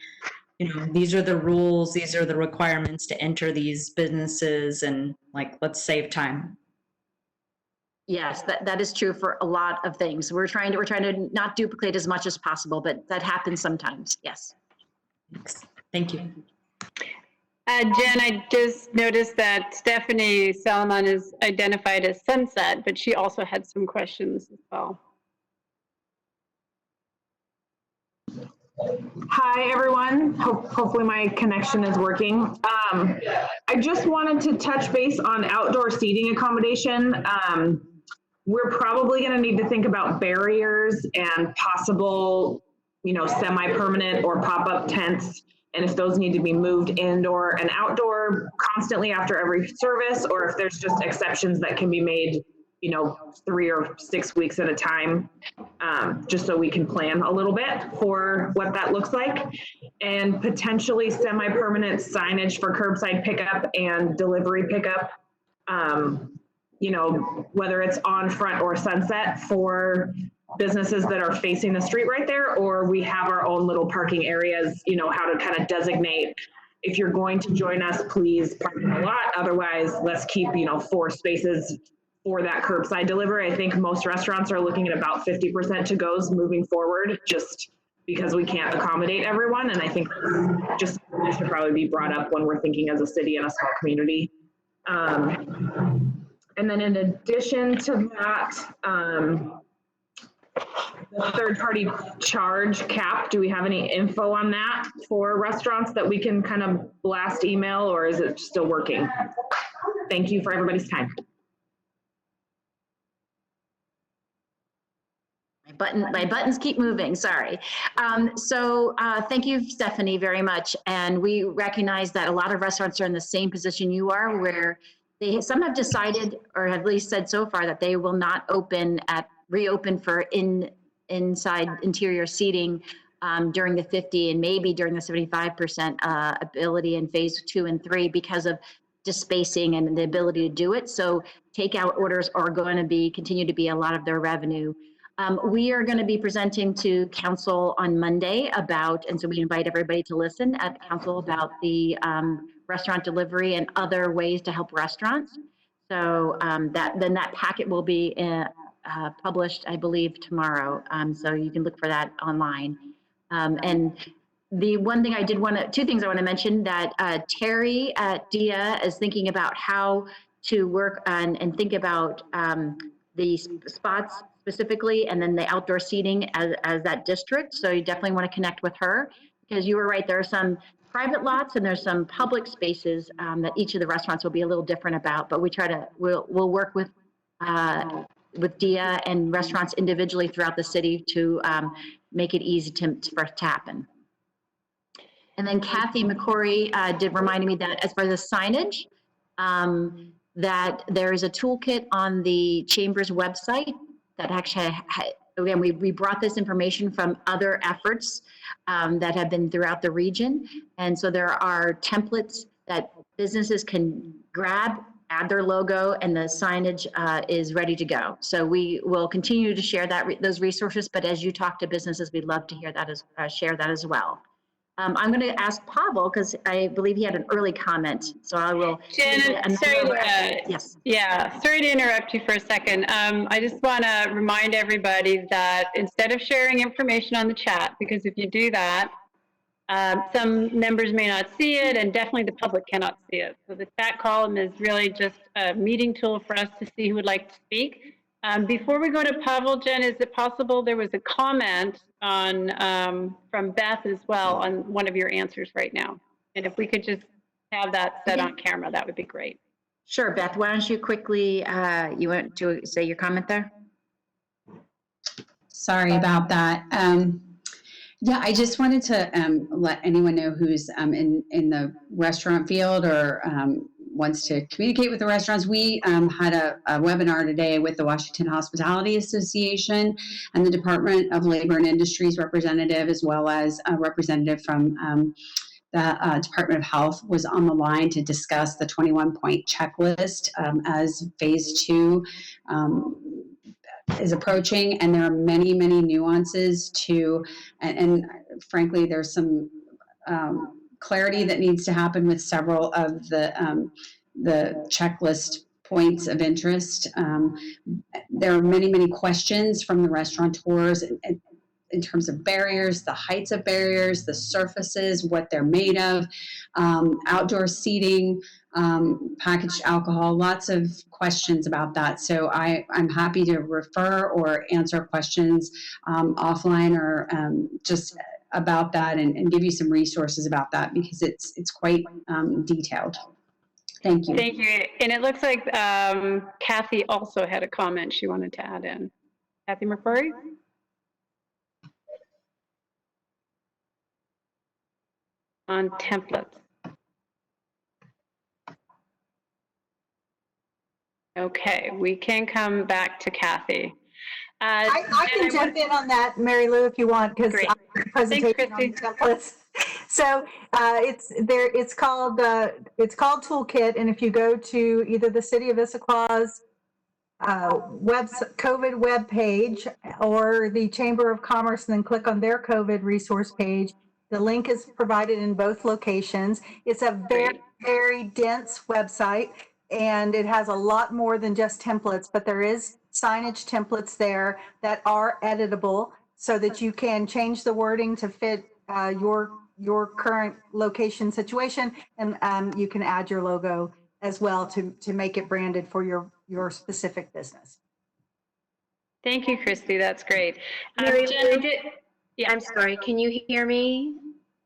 These are the rules, these are the requirements to enter these businesses, and let's save time. Yes, that is true for a lot of things. We're trying to not duplicate as much as possible, but that happens sometimes. Yes. Thank you. Jen, I just noticed that Stephanie Salomon is identified as Sunset, but she also had some questions as well. Hi, everyone. Hopefully my connection is working. I just wanted to touch base on outdoor seating accommodation. We're probably going to need to think about barriers and possible, semi-permanent or pop-up tents, and if those need to be moved indoor and outdoor constantly after every service, or if there's just exceptions that can be made, 3 or 6 weeks at a time, just so we can plan a little bit for what that looks like, and potentially semi-permanent signage for curbside pickup and delivery pickup. whether it's on Front or Sunset for businesses that are facing the street right there, or we have our own little parking areas, how to kind of designate, if you're going to join us, please park in the lot. Otherwise, let's keep, 4 spaces for that curbside delivery. I think most restaurants are looking at about 50% to goes moving forward, just because we can't accommodate everyone. And I think just should probably be brought up when we're thinking as a city and a small community. And then in addition to that, the third-party charge cap, do we have any info on that for restaurants that we can kind of blast email, or is it still working? Thank you for everybody's time. My buttons keep moving, sorry. Thank you, Stephanie, very much. And we recognize that a lot of restaurants are in the same position you are, where some have decided, or at least said so far, that they will not reopen for inside interior seating during the 50 and maybe during the 75% ability in phase 2 and 3 because of just spacing and the ability to do it. So takeout orders are going to continue to be a lot of their revenue. We are going to be presenting to council on Monday and so we invite everybody to listen at council about the restaurant delivery and other ways to help restaurants. So that packet will be published, I believe, tomorrow. So you can look for that online. And the one thing two things I want to mention, that Terry at DIA is thinking about how to work on and think about the spots specifically, and then the outdoor seating as that district. So you definitely want to connect with her, because you were right, there are some private lots and there's some public spaces that each of the restaurants will be a little different about, but we'll work with DIA and restaurants individually throughout the city to make it easy for it to happen. And then Kathy McCory did remind me that as far as the signage, that there is a toolkit on the Chamber's website that actually, again, we brought this information from other efforts that have been throughout the region. And so there are templates that businesses can grab, add their logo, and the signage is ready to go. So we will continue to share those resources, but as you talk to businesses, we'd love to hear that share that as well. I'm going to ask Pavel, because I believe he had an early comment. So I will. Jen, yes. Yeah, sorry to interrupt you for a second. I just want to remind everybody that instead of sharing information on the chat, because if you do that, some members may not see it, and definitely the public cannot see it. So the chat column is really just a meeting tool for us to see who would like to speak. Before we go to Pavel, Jen, is it possible there was a comment from Beth as well on one of your answers right now? And if we could just have that set on camera, that would be great. Sure, Beth, why don't you quickly, you want to say your comment there? Sorry about that. Yeah, I just wanted to let anyone know who's in the restaurant field or wants to communicate with the restaurants. We had a webinar today with the Washington Hospitality Association and the Department of Labor and Industries representative, as well as a representative from the Department of Health was on the line to discuss the 21-point checklist as phase 2 is approaching, and there are many, many nuances to, and frankly, there's some clarity that needs to happen with several of the checklist points of interest. There are many, many questions from the restaurateurs in terms of barriers, the heights of barriers, the surfaces, what they're made of, outdoor seating, packaged alcohol, lots of questions about that. So I'm happy to refer or answer questions offline or just about that and give you some resources about that, because it's quite detailed. Thank you. Thank you. And it looks like Kathy also had a comment she wanted to add in. Kathy McCrory? On templates. Okay, we can come back to Kathy. I can jump in on that, Mary Lou, if you want, because presentation on templates. So it's called Toolkit, and if you go to either the City of Issaquah's COVID web page or the Chamber of Commerce and then click on their COVID resource page. The link is provided in both locations. It's a very, very dense website, and it has a lot more than just templates, but there is signage templates there that are editable so that you can change the wording to fit your current location situation, and you can add your logo as well to make it branded for your specific business. Thank you, Christy. That's great. Mary Jen, Lou, I'm sorry, can you hear me?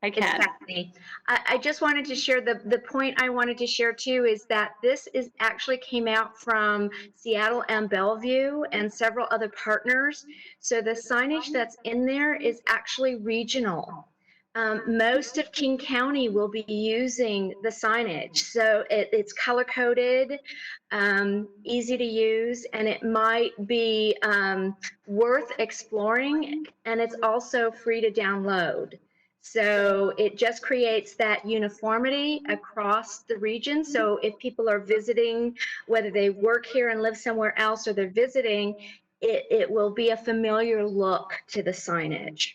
I It's can. Stephanie. I just wanted to share the point I wanted to share too is that this is actually came out from Seattle and Bellevue and several other partners. So the signage that's in there is actually regional. Most of King County will be using the signage. So it's color coded, easy to use, and it might be worth exploring, and it's also free to download. So it just creates that uniformity across the region. So if people are visiting, whether they work here and live somewhere else or they're visiting, it will be a familiar look to the signage.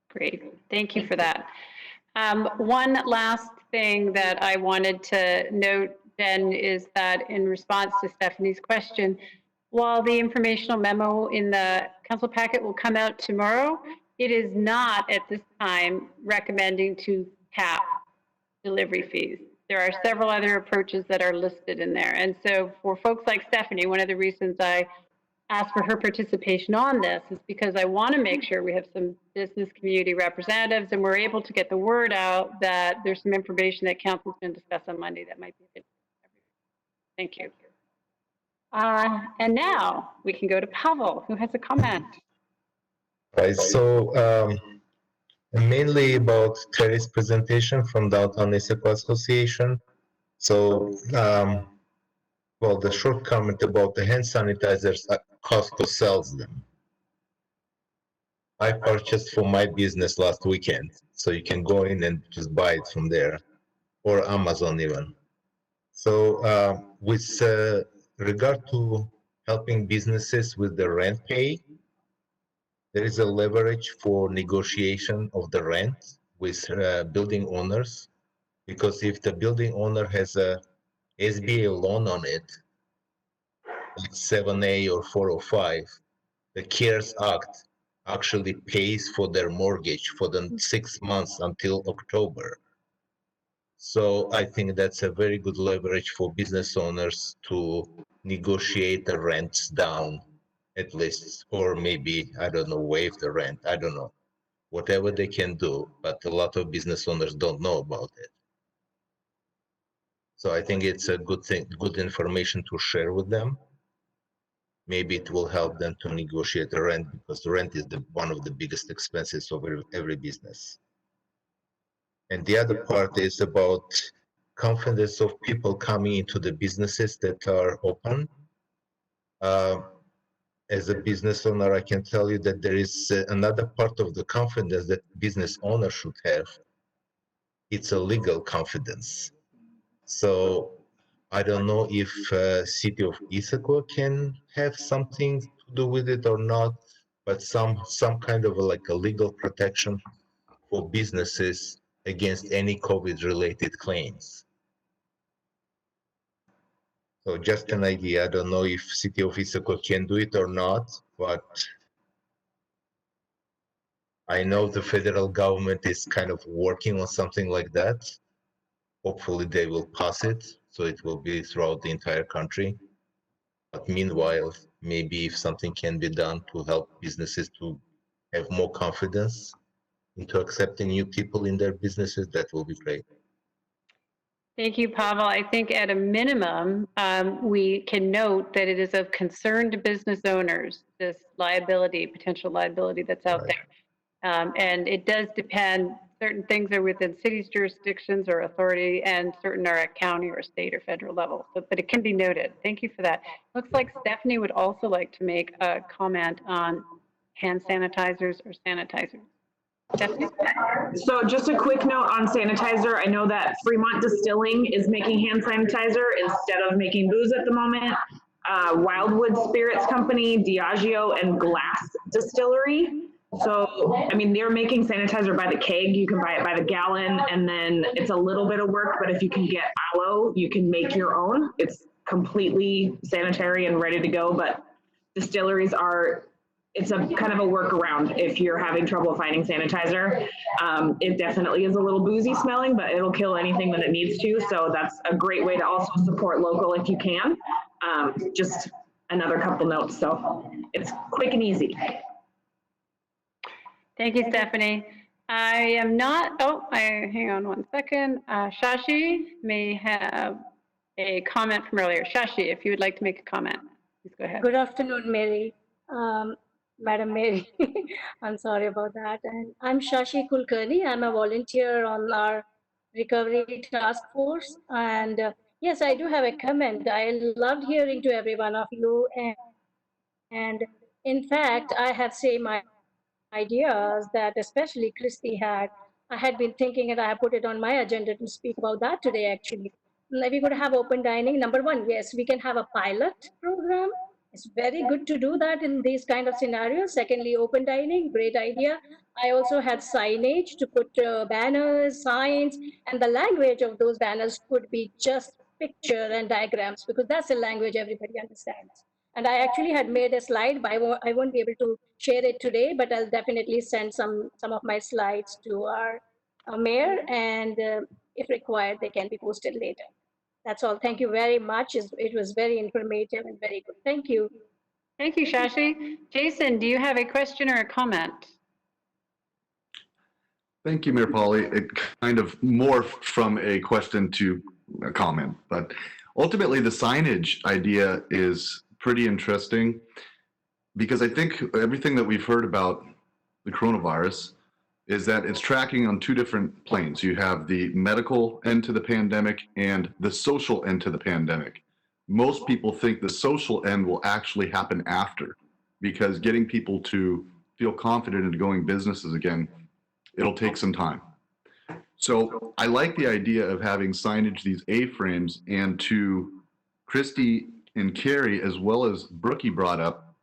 Great. Thank you for that. One last thing that I wanted to note, Jen, is that in response to Stephanie's question, while the informational memo in the council packet will come out tomorrow, it is not at this time recommending to cap delivery fees. There are several other approaches that are listed in there. And so for folks like Stephanie, one of the reasons I asked for her participation on this is because I want to make sure we have some business community representatives and we're able to get the word out that there's some information that council's going to discuss on Monday that might be good. Thank you. And now we can go to Pavel, who has a comment. Right, so mainly about Terry's presentation from Downtown Issaquah Association. So, well, the short comment about the hand sanitizers, Costco sells them. I purchased for my business last weekend, so you can go in and just buy it from there, or Amazon even. So with regard to helping businesses with the rent pay, there is a leverage for negotiation of the rent with building owners, because if the building owner has a SBA loan on it, like 7A or 405, the CARES Act actually pays for their mortgage for the 6 months until October. So I think that's a very good leverage for business owners to negotiate the rents down at least, or maybe, I don't know, waive the rent, I don't know. Whatever they can do, but a lot of business owners don't know about it. So I think it's a good thing, good information to share with them. Maybe it will help them to negotiate the rent, because the rent is one of the biggest expenses of every business. And the other part is about confidence of people coming into the businesses that are open. As a business owner, I can tell you that there is another part of the confidence that business owners should have. It's a legal confidence. So I don't know if City of Issaquah can have something to do with it or not, but some kind of like a legal protection for businesses against any COVID-related claims. So just an idea. I don't know if City of Issaquah can do it or not, but I know the federal government is kind of working on something like that. Hopefully they will pass it, so it will be throughout the entire country. But meanwhile, maybe if something can be done to help businesses to have more confidence into accepting new people in their businesses, that will be great. Thank you, Pavel. I think at a minimum, we can note that it is of concern to business owners, this liability, potential liability that's out there. And it does depend, certain things are within cities' jurisdictions or authority, and certain are at county or state or federal level. So, but it can be noted. Thank you for that. Looks like Stephanie would also like to make a comment on hand sanitizers or sanitizers. Stephanie? So just a quick note on sanitizer. I know that Fremont Distilling is making hand sanitizer instead of making booze at the moment. Wildwood Spirits Company, Diageo, and Glass Distillery. So, I mean, they're making sanitizer by the keg. You can buy it by the gallon, and then it's a little bit of work, but if you can get aloe, you can make your own. It's completely sanitary and ready to go, but distilleries are, it's a kind of a workaround if you're having trouble finding sanitizer. It definitely is a little boozy smelling, but it'll kill anything that it needs to. So that's a great way to also support local if you can. Just another couple notes. So it's quick and easy. Thank you, Stephanie. I am not, hang on one second. Shashi may have a comment from earlier. Shashi, if you would like to make a comment, please go ahead. Good afternoon, Mary. Madam Mary, I'm sorry about that. And I'm Shashi Kulkarni. I'm a volunteer on our recovery task force. And yes, I do have a comment. I loved hearing to every one of you. And in fact, I have say my ideas that especially Christy had. I had been thinking and I have put it on my agenda to speak about that today, actually. We're going to have open dining. Number one, yes, we can have a pilot program. It's very good to do that in these kind of scenarios. Secondly, open dining, great idea. I also had signage to put banners, signs, and the language of those banners could be just picture and diagrams because that's a language everybody understands. And I actually had made a slide, but I won't be able to share it today, but I'll definitely send some of my slides to our mayor, and if required, they can be posted later. That's all. Thank you very much. It was very informative and very good. Thank you. Thank you, Shashi. Jason, do you have a question or a comment? Thank you, Mayor Polly. It kind of morphed from a question to a comment, but ultimately the signage idea is pretty interesting because I think everything that we've heard about the coronavirus is that it's tracking on two different planes. You have the medical end to the pandemic and the social end to the pandemic. Most people think the social end will actually happen after because getting people to feel confident in going businesses again, it'll take some time. So I like the idea of having signage, these A-frames, and to Christy and Carrie, as well as Brookie brought up,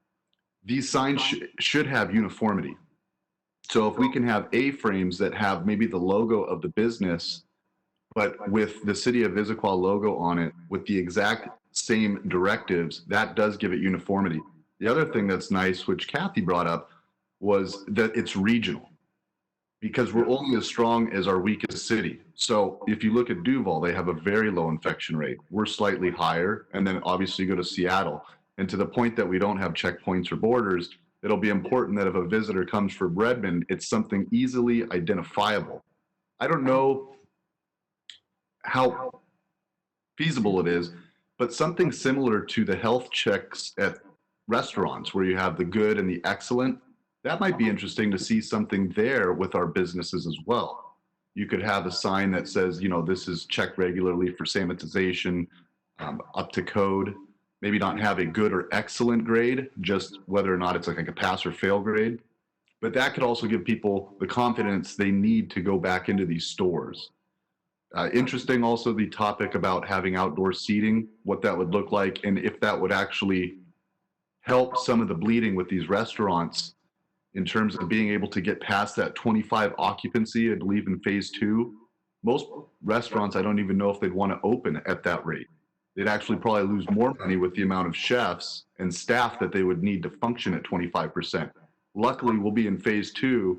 these signs should have uniformity. So if we can have A-frames that have maybe the logo of the business, but with the City of Issaquah logo on it, with the exact same directives, that does give it uniformity. The other thing that's nice, which Kathy brought up, was that it's regional. Because we're only as strong as our weakest city. So if you look at Duval, they have a very low infection rate. We're slightly higher, and then obviously you go to Seattle. And to the point that we don't have checkpoints or borders, it'll be important that if a visitor comes for Redmond, it's something easily identifiable. I don't know how feasible it is, but something similar to the health checks at restaurants where you have the good and the excellent, that might be interesting to see something there with our businesses as well. You could have a sign that says, you know, this is checked regularly for sanitization, up to code. Maybe not have a good or excellent grade, just whether or not it's like a pass or fail grade. But that could also give people the confidence they need to go back into these stores. Interesting also the topic about having outdoor seating, what that would look like, and if that would actually help some of the bleeding with these restaurants in terms of being able to get past that 25 occupancy, I believe in phase 2. Most restaurants, I don't even know if they'd want to open at that rate. They'd actually probably lose more money with the amount of chefs and staff that they would need to function at 25%. Luckily, we'll be in phase 2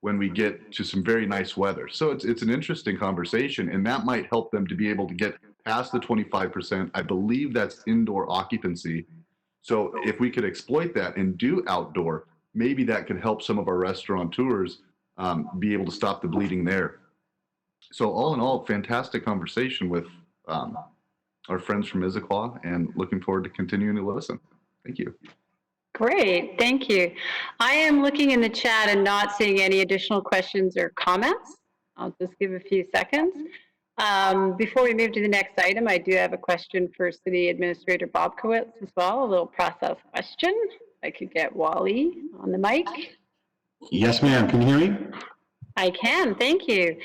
when we get to some very nice weather. So it's an interesting conversation, and that might help them to be able to get past the 25%. I believe that's indoor occupancy. So if we could exploit that and do outdoor, maybe that could help some of our restaurateurs be able to stop the bleeding there. So all in all, fantastic conversation with our friends from Issaquah, and looking forward to continuing to listen. Thank you. Great, thank you. I am looking in the chat and not seeing any additional questions or comments. I'll just give a few seconds. Before we move to the next item, I do have a question for City Administrator Bobkowitz as well, a little process question. I could get Wally on the mic. Yes, ma'am. Can you hear me? I can, thank you.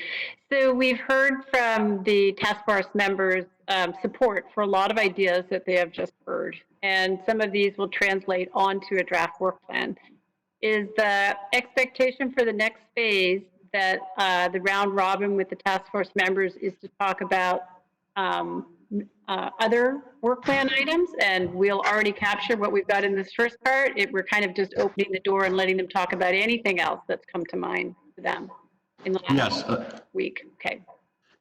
So we've heard from the task force members support for a lot of ideas that they have just heard. And some of these will translate onto a draft work plan. Is the expectation for the next phase that the round robin with the task force members is to talk about other work plan items, and we'll already capture what we've got in this first part. We're kind of just opening the door and letting them talk about anything else that's come to mind for them in the last week. Okay.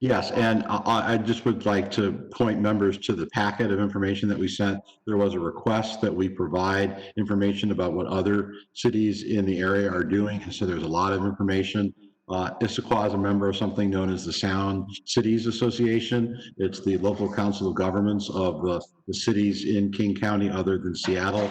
Yes, and I just would like to point members to the packet of information that we sent. There was a request that we provide information about what other cities in the area are doing, and so there's a lot of information. Issaquah is a member of something known as the Sound Cities Association. It's the local council of governments of the cities in King County other than Seattle.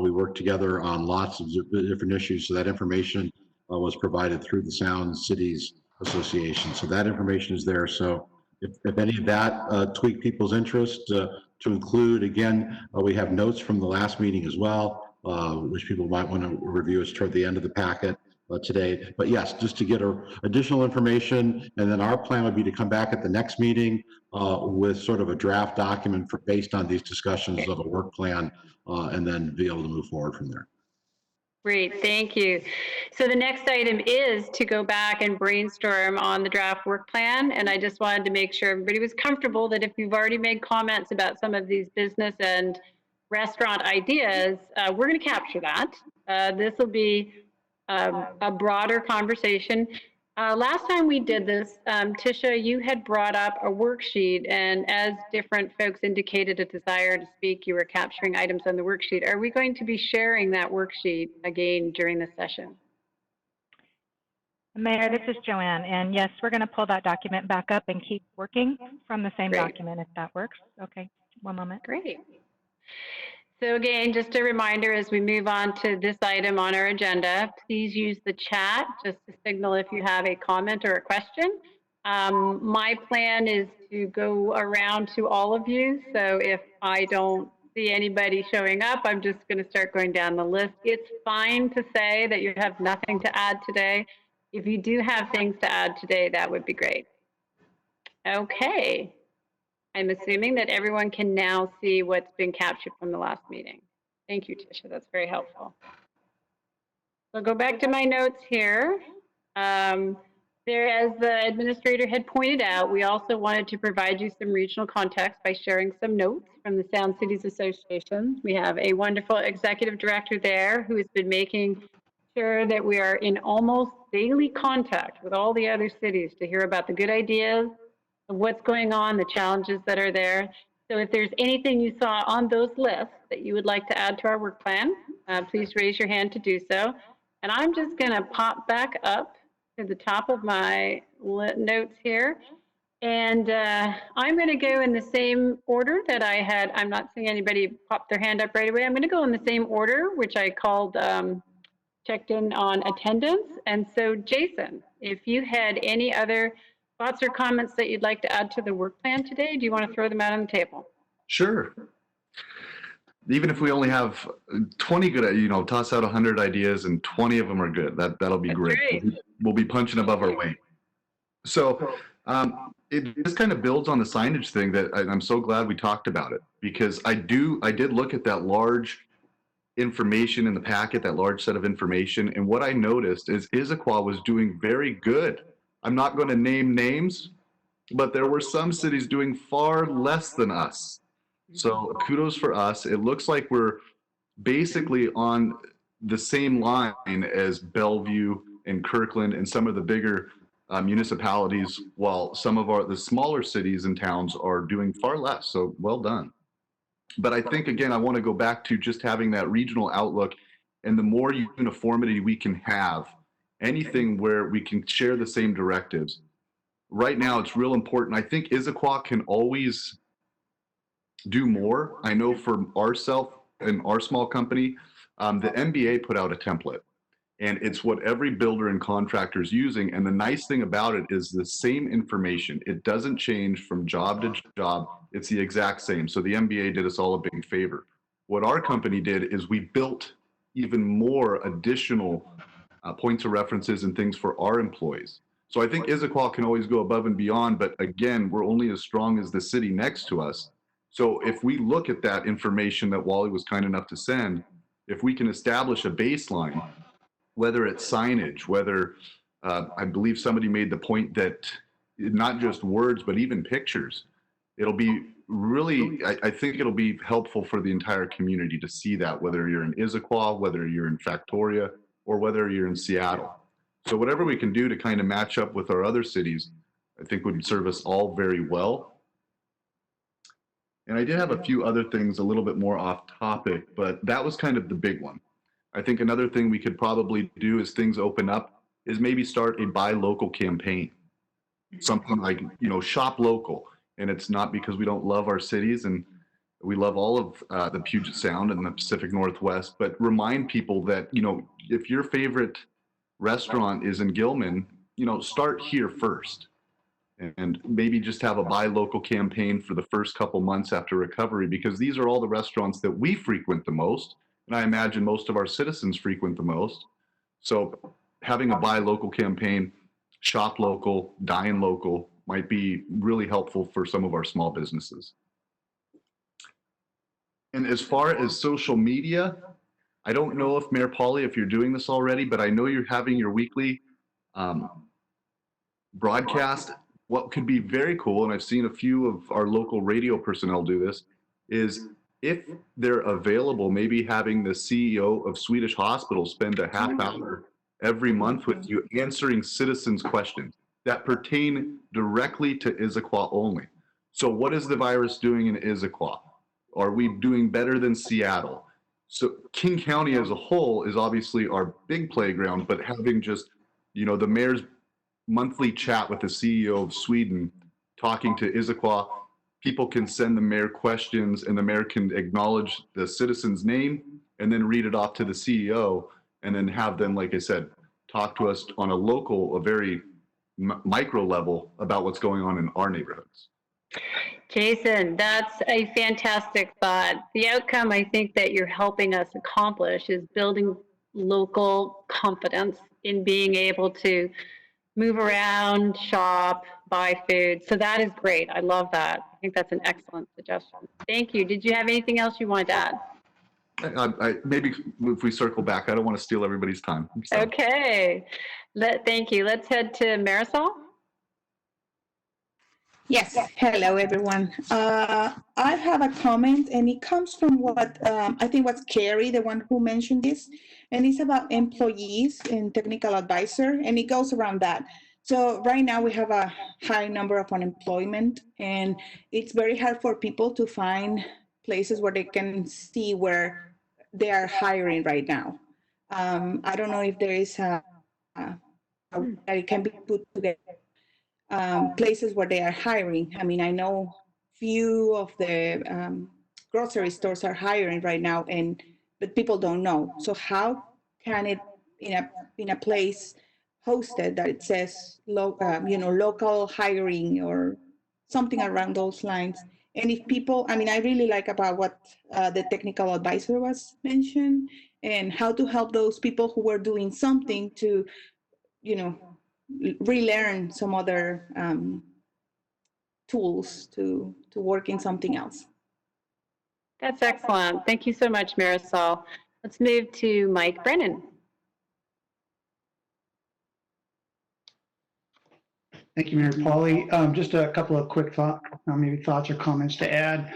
We work together on lots of different issues, so that information was provided through the Sound Cities Association. So that information is there. So if any of that tweaked people's interest, to include, again, we have notes from the last meeting as well, which people might want to review as toward the end of the packet today. But yes, just to get additional information, and then our plan would be to come back at the next meeting with sort of a draft document based on these discussions of a work plan, and then be able to move forward from there. Great, thank you. So the next item is to go back and brainstorm on the draft work plan. And I just wanted to make sure everybody was comfortable that if you've already made comments about some of these business and restaurant ideas, we're going to capture that. This will be a broader conversation. Last time we did this, Tisha, you had brought up a worksheet, and as different folks indicated a desire to speak, you were capturing items on the worksheet. Are we going to be sharing that worksheet again during the session? Mayor, this is Joanne, and yes, we're going to pull that document back up and keep working from the same document if that works. Okay, one moment. Great. So again, just a reminder as we move on to this item on our agenda, please use the chat just to signal if you have a comment or a question. My plan is to go around to all of you. So if I don't see anybody showing up, I'm just going to start going down the list. It's fine to say that you have nothing to add today. If you do have things to add today, that would be great. Okay. I'm assuming that everyone can now see what's been captured from the last meeting. Thank you, Tisha. That's very helpful. So go back to my notes here. There, as the administrator had pointed out, we also wanted to provide you some regional context by sharing some notes from the Sound Cities Association. We have a wonderful executive director there who has been making sure that we are in almost daily contact with all the other cities to hear about the good ideas, of what's going on, the challenges that are there. So if there's anything you saw on those lists that you would like to add to our work plan, please raise your hand to do so. And I'm just going to pop back up to the top of my notes here. And I'm going to go in the same order that I had. I'm not seeing anybody pop their hand up right away. I'm going to go in the same order, which I called checked in on attendance. And so Jason, if you had any other thoughts or comments that you'd like to add to the work plan today, do you want to throw them out on the table? Sure. Even if we only have 20 good, toss out 100 ideas and 20 of them are good. That'll be great. We'll be punching above our weight. So it just kind of builds on the signage thing that I'm so glad we talked about it, because I did look at that large information in the packet, that large set of information, and what I noticed is Issaquah was doing very good. I'm not going to name names, but there were some cities doing far less than us. So kudos for us. It looks like we're basically on the same line as Bellevue and Kirkland and some of the bigger municipalities, while some of the smaller cities and towns are doing far less. So well done. But I think, again, I want to go back to just having that regional outlook, and the more uniformity we can have, anything where we can share the same directives. Right now, it's real important. I think Issaquah can always do more. I know for ourselves and our small company, the MBA put out a template, and it's what every builder and contractor is using. And the nice thing about it is the same information. It doesn't change from job to job. It's the exact same. So the MBA did us all a big favor. What our company did is we built even more additional points of references and things for our employees. So I think Issaquah can always go above and beyond, but again, we're only as strong as the city next to us. So if we look at that information that Wally was kind enough to send, if we can establish a baseline, whether it's signage, whether I believe somebody made the point that not just words, but even pictures, it'll be really, I think it'll be helpful for the entire community to see that, whether you're in Issaquah, whether you're in Factoria, or whether you're in Seattle. So whatever we can do to kind of match up with our other cities, I think would serve us all very well. And I did have a few other things a little bit more off topic, but that was kind of the big one. I think another thing we could probably do as things open up is maybe start a buy local campaign. Something like, you know, shop local. And it's not because we don't love our cities, and we love all of the Puget Sound and the Pacific Northwest, but remind people that, you know, if your favorite restaurant is in Gilman, you know, start here first. And maybe just have a buy local campaign for the first couple months after recovery, because these are all the restaurants that we frequent the most. And I imagine most of our citizens frequent the most. So having a buy local campaign, shop local, dine local might be really helpful for some of our small businesses. And as far as social media, I don't know if Mayor Pauly, if you're doing this already, but I know you're having your weekly broadcast. What could be very cool, and I've seen a few of our local radio personnel do this, is if they're available, maybe having the CEO of Swedish Hospital spend a half hour every month with you answering citizens' questions that pertain directly to Issaquah only. So what is the virus doing in Issaquah? Are we doing better than Seattle? So King County as a whole is obviously our big playground, but having just, you know, the mayor's monthly chat with the CEO of Sweden talking to Issaquah, people can send the mayor questions and the mayor can acknowledge the citizen's name and then read it off to the CEO, and then have them, like I said, talk to us on a local, a very micro level about what's going on in our neighborhoods. Jason, that's a fantastic thought. The outcome I think that you're helping us accomplish is building local confidence in being able to move around, shop, buy food. So that is great. I love that. I think that's an excellent suggestion. Thank you. Did you have anything else you wanted to add? Maybe if we circle back, I don't want to steal everybody's time. So. Okay. Thank you. Let's head to Marisol. Yes, hello everyone. I have a comment, and it comes from what I think was Carrie, the one who mentioned this, and it's about employees and technical advisor, and it goes around that. So right now we have a high number of unemployment, and it's very hard for people to find places where they can see where they are hiring right now. I don't know if there is that it can be put together. Places where they are hiring. I mean, I know few of the grocery stores are hiring right now, but people don't know. So how can it in a place hosted that it says local hiring or something around those lines? And if people, I mean, I really like about what the technical advisor was mentioned, and how to help those people who were doing something to, relearn some other tools to work in something else. That's excellent. Thank you so much, Marisol. Let's move to Mike Brennan. Thank you, Mayor Pauly. Just a couple of quick thoughts or comments to add.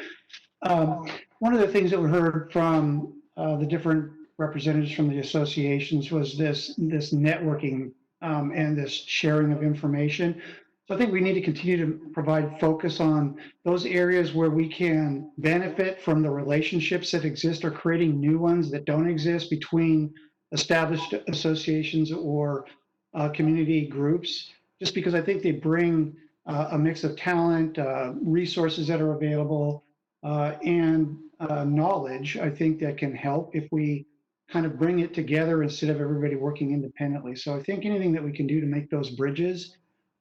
One of the things that we heard from the different representatives from the associations was this networking and this sharing of information. So I think we need to continue to provide focus on those areas where we can benefit from the relationships that exist, or creating new ones that don't exist between established associations or community groups, just because I think they bring a mix of talent, resources that are available, and knowledge, I think, that can help if we kind of bring it together instead of everybody working independently. So I think anything that we can do to make those bridges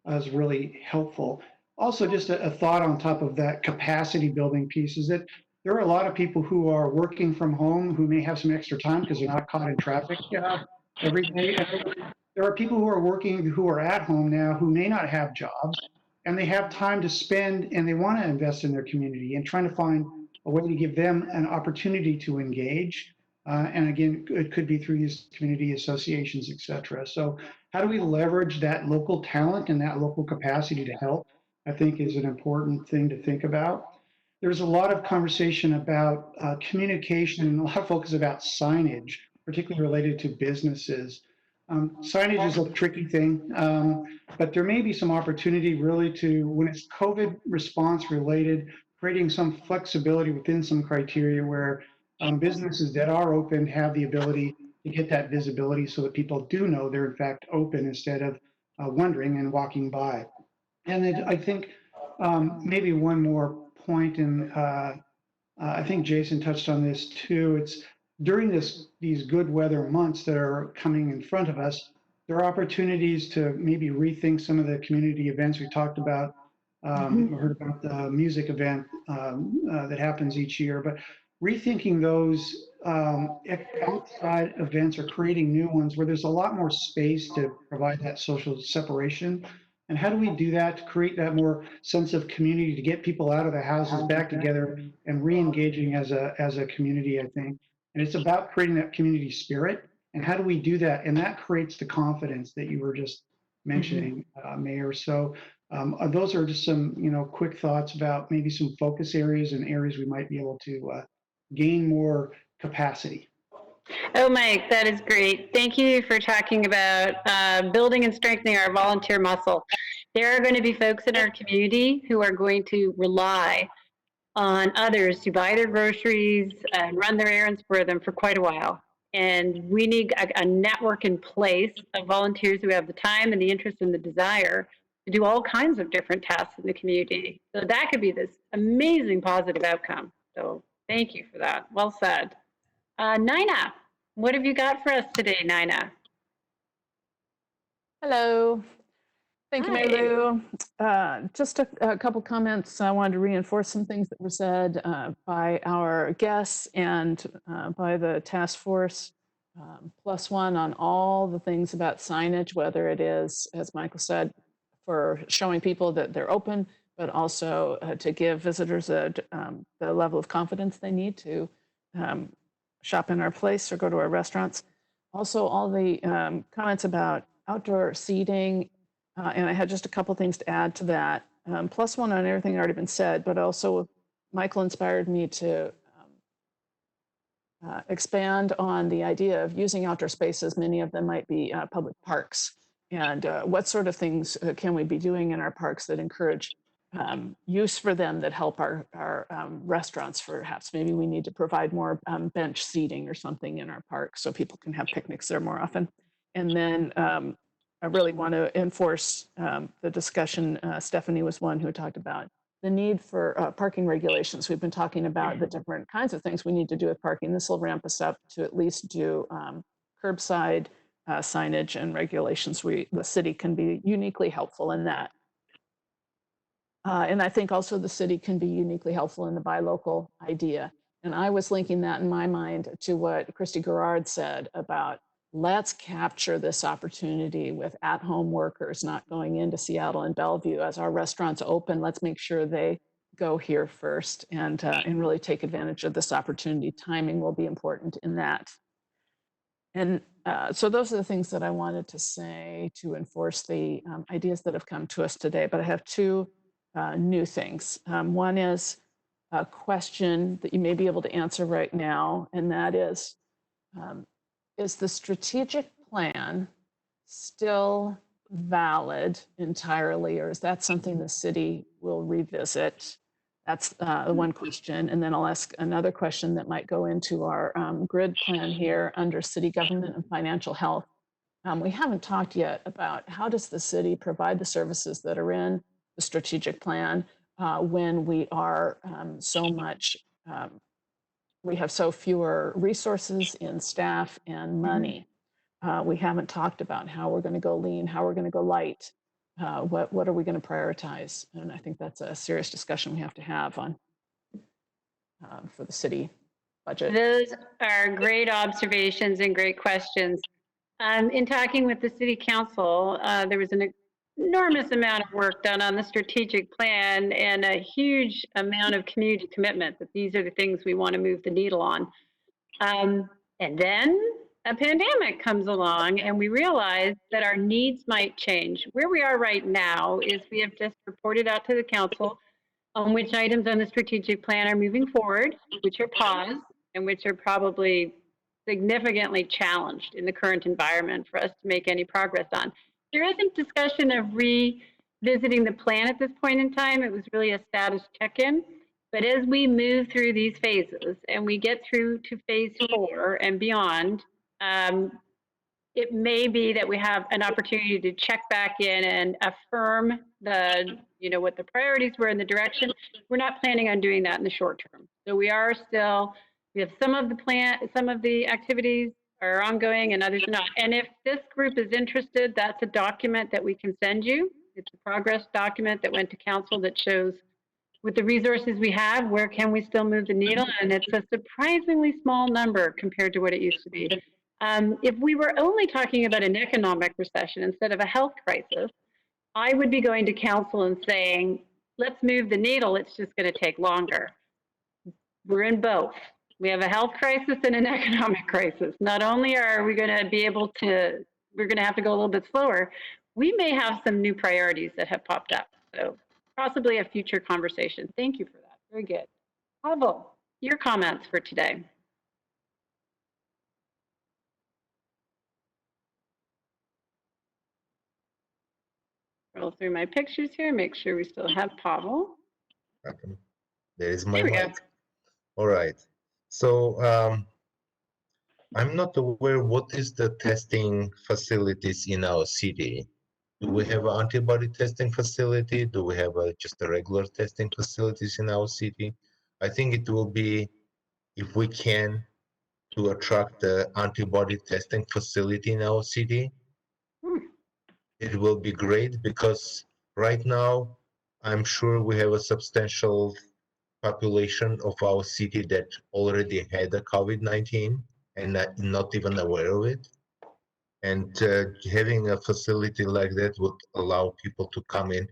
is really helpful. Also, just a thought on top of that capacity building piece is that there are a lot of people who are working from home who may have some extra time because they're not caught in traffic every day. there are people who are working, who are at home now, who may not have jobs, and they have time to spend, and they want to invest in their community, and trying to find a way to give them an opportunity to engage. And again, it could be through these community associations, et cetera. So how do we leverage that local talent and that local capacity to help, I think is an important thing to think about. There's a lot of conversation about communication and a lot of focus about signage, particularly related to businesses. Signage is a tricky thing, but there may be some opportunity really to, when it's COVID response related, creating some flexibility within some criteria where businesses that are open have the ability to get that visibility so that people do know they're in fact open instead of wondering and walking by. And then I think maybe one more point, and I think Jason touched on this too. It's during these good weather months that are coming in front of us, there are opportunities to maybe rethink some of the community events we talked about. We heard about the music event that happens each year, but rethinking those outside events or creating new ones where there's a lot more space to provide that social separation. And how do we do that to create that more sense of community, to get people out of the houses back together and re-engaging as a community, I think. And it's about creating that community spirit. And how do we do that? And that creates the confidence that you were just mentioning, Mayor. So those are just some, quick thoughts about maybe some focus areas and areas we might be able to gain more capacity. Oh, Mike, that is great. Thank you for talking about building and strengthening our volunteer muscle. There are going to be folks in our community who are going to rely on others to buy their groceries and run their errands for them for quite a while. And we need a network in place of volunteers who have the time and the interest and the desire to do all kinds of different tasks in the community. So that could be this amazing positive outcome. So thank you for that. Well said. Nina, what have you got for us today, Nina? Hello. Thank you, Hi. Maylou. Just a couple comments. I wanted to reinforce some things that were said by our guests and by the task force. +1 on all the things about signage, whether it is, as Michael said, for showing people that they're open, but also to give visitors the level of confidence they need to shop in our place or go to our restaurants. Also, all the comments about outdoor seating, and I had just a couple things to add to that. +1 on everything that already been said, but also Michael inspired me to expand on the idea of using outdoor spaces. Many of them might be public parks. And what sort of things can we be doing in our parks that encourage use for them that help our restaurants, perhaps? Maybe we need to provide more bench seating or something in our parks so people can have picnics there more often. And then I really want to enforce the discussion. Stephanie was one who talked about the need for parking regulations. We've been talking about the different kinds of things we need to do with parking. This will ramp us up to at least do curbside signage and regulations. The city can be uniquely helpful in that. And I think also the city can be uniquely helpful in the buy local idea. And I was linking that in my mind to what Christy Garrard said about let's capture this opportunity with at-home workers not going into Seattle and Bellevue. As our restaurants open, let's make sure they go here first and really take advantage of this opportunity. Timing will be important in that. And so those are the things that I wanted to say to enforce the ideas that have come to us today. But I have two new things. One is a question that you may be able to answer right now, and that is the strategic plan still valid entirely, or is that something the city will revisit? That's the one question. And then I'll ask another question that might go into our grid plan here under city government and financial health. We haven't talked yet about how does the city provide the services that are in the strategic plan when we are we have so fewer resources in staff and money. We haven't talked about how we're going to go lean, how we're going to go light, what are we going to prioritize? And I think that's a serious discussion we have to have on for the city budget. Those are great observations and great questions. In talking with the city council, there was an enormous amount of work done on the strategic plan and a huge amount of community commitment that these are the things we want to move the needle on. And then a pandemic comes along and we realize that our needs might change. Where we are right now is we have just reported out to the council on which items on the strategic plan are moving forward, which are paused, and which are probably significantly challenged in the current environment for us to make any progress on. There isn't discussion of revisiting the plan at this point in time. It was really a status check-in. But as we move through these phases and we get through to phase 4 and beyond, it may be that we have an opportunity to check back in and affirm the, what the priorities were in the direction. We're not planning on doing that in the short term. So we have some of the activities are ongoing and others are not. And if this group is interested, that's a document that we can send you. It's a progress document that went to council that shows, with the resources we have, where can we still move the needle? And it's a surprisingly small number compared to what it used to be. If we were only talking about an economic recession instead of a health crisis, I would be going to council and saying, let's move the needle, it's just going to take longer. We're in both. We have a health crisis and an economic crisis. Not only are we going to be able to, we're going to have to go a little bit slower, we may have some new priorities that have popped up. So possibly a future conversation. Thank you for that. Very good. Pavel, your comments for today. Roll through my pictures here, make sure we still have Pavel. There is my mic. All right. So I'm not aware what is the testing facilities in our city. Do we have an antibody testing facility? Do we have just a regular testing facilities in our city? I think it will be, if we can, to attract the antibody testing facility in our city. It will be great because right now, I'm sure we have a substantial population of our city that already had a COVID-19 and not even aware of it. And having a facility like that would allow people to come in,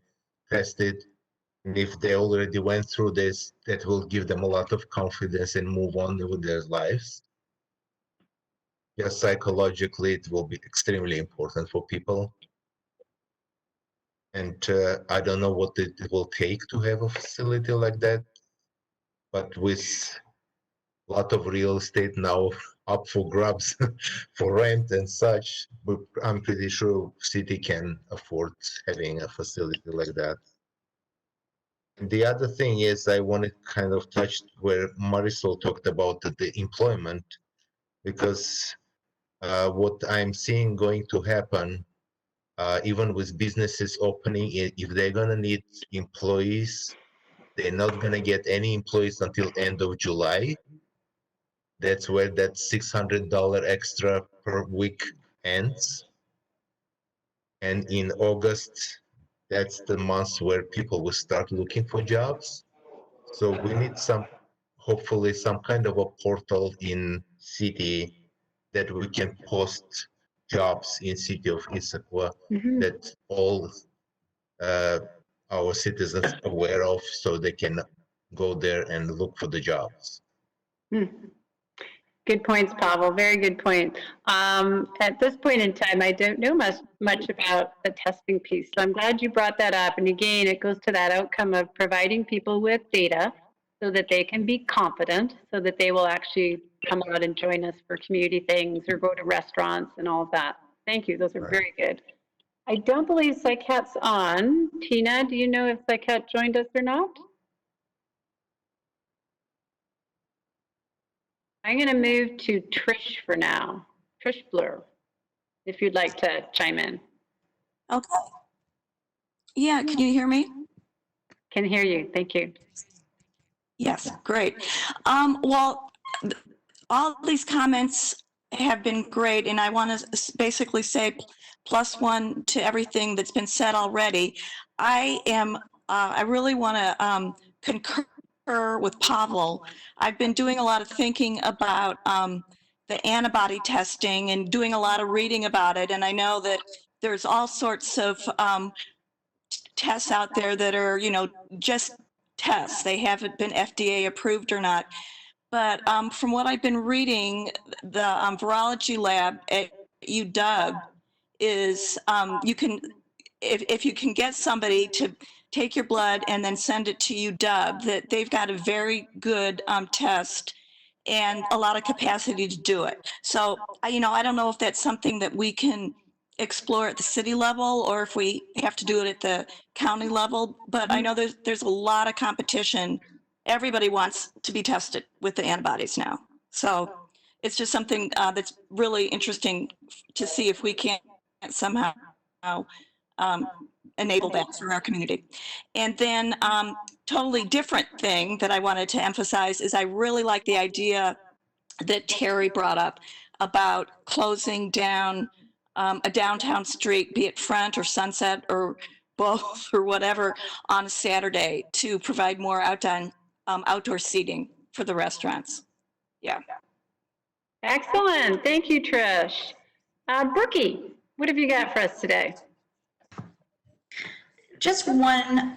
test it. And if they already went through this, that will give them a lot of confidence and move on with their lives. Just psychologically, it will be extremely important for people. And I don't know what it will take to have a facility like that. But with a lot of real estate now up for grabs for rent and such, I'm pretty sure city can afford having a facility like that. And the other thing is I want to kind of touch where Marisol talked about the employment, because what I'm seeing going to happen, even with businesses opening, if they're going to need employees, they're not going to get any employees until end of July. That's where that $600 extra per week ends. And in August, that's the month where people will start looking for jobs. So we need hopefully some kind of a portal in city that we can post jobs in city of Issaquah that all our citizens are aware of, so they can go there and look for the jobs. Good points, Pavel. Very good point. At this point in time, I don't know much about the testing piece. So I'm glad you brought that up. And again, it goes to that outcome of providing people with data so that they can be confident, so that they will actually come out and join us for community things or go to restaurants and all of that. Thank you. Those are very good. I don't believe Issaquah's on. Tina, do you know if Issaquah joined us or not? I'm going to move to Trish for now. Trish Blur, if you'd like to chime in. Okay. Yeah, can you hear me? Can hear you. Thank you. Yes, great. Well, all these comments have been great, and I want to basically say +1 to everything that's been said already. I really want to concur with Pavel. I've been doing a lot of thinking about the antibody testing and doing a lot of reading about it. And I know that there's all sorts of tests out there that are, just tests. They haven't been FDA approved or not. But from what I've been reading, the virology lab at UW is you can, if you can get somebody to take your blood and then send it to UW, that they've got a very good test and a lot of capacity to do it. So, I don't know if that's something that we can explore at the city level or if we have to do it at the county level, but I know there's a lot of competition. Everybody wants to be tested with the antibodies now. So it's just something that's really interesting to see if we can somehow enable that through our community. And then totally different thing that I wanted to emphasize is I really like the idea that Terry brought up about closing down a downtown street, be it Front or Sunset or both or whatever, on a Saturday to provide more outdoor seating for the restaurants. Yeah. Excellent. Thank you, Trish. Brookie, what have you got for us today? Just one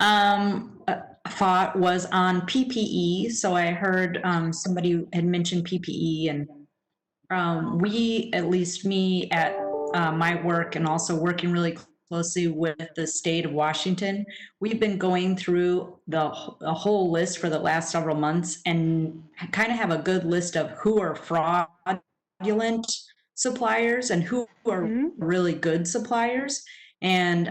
thought was on PPE. So I heard somebody had mentioned PPE, and we, at least me at my work, and also working really closely with the state of Washington, we've been going through a whole list for the last several months and kind of have a good list of who are fraudulent suppliers and who are really good suppliers. And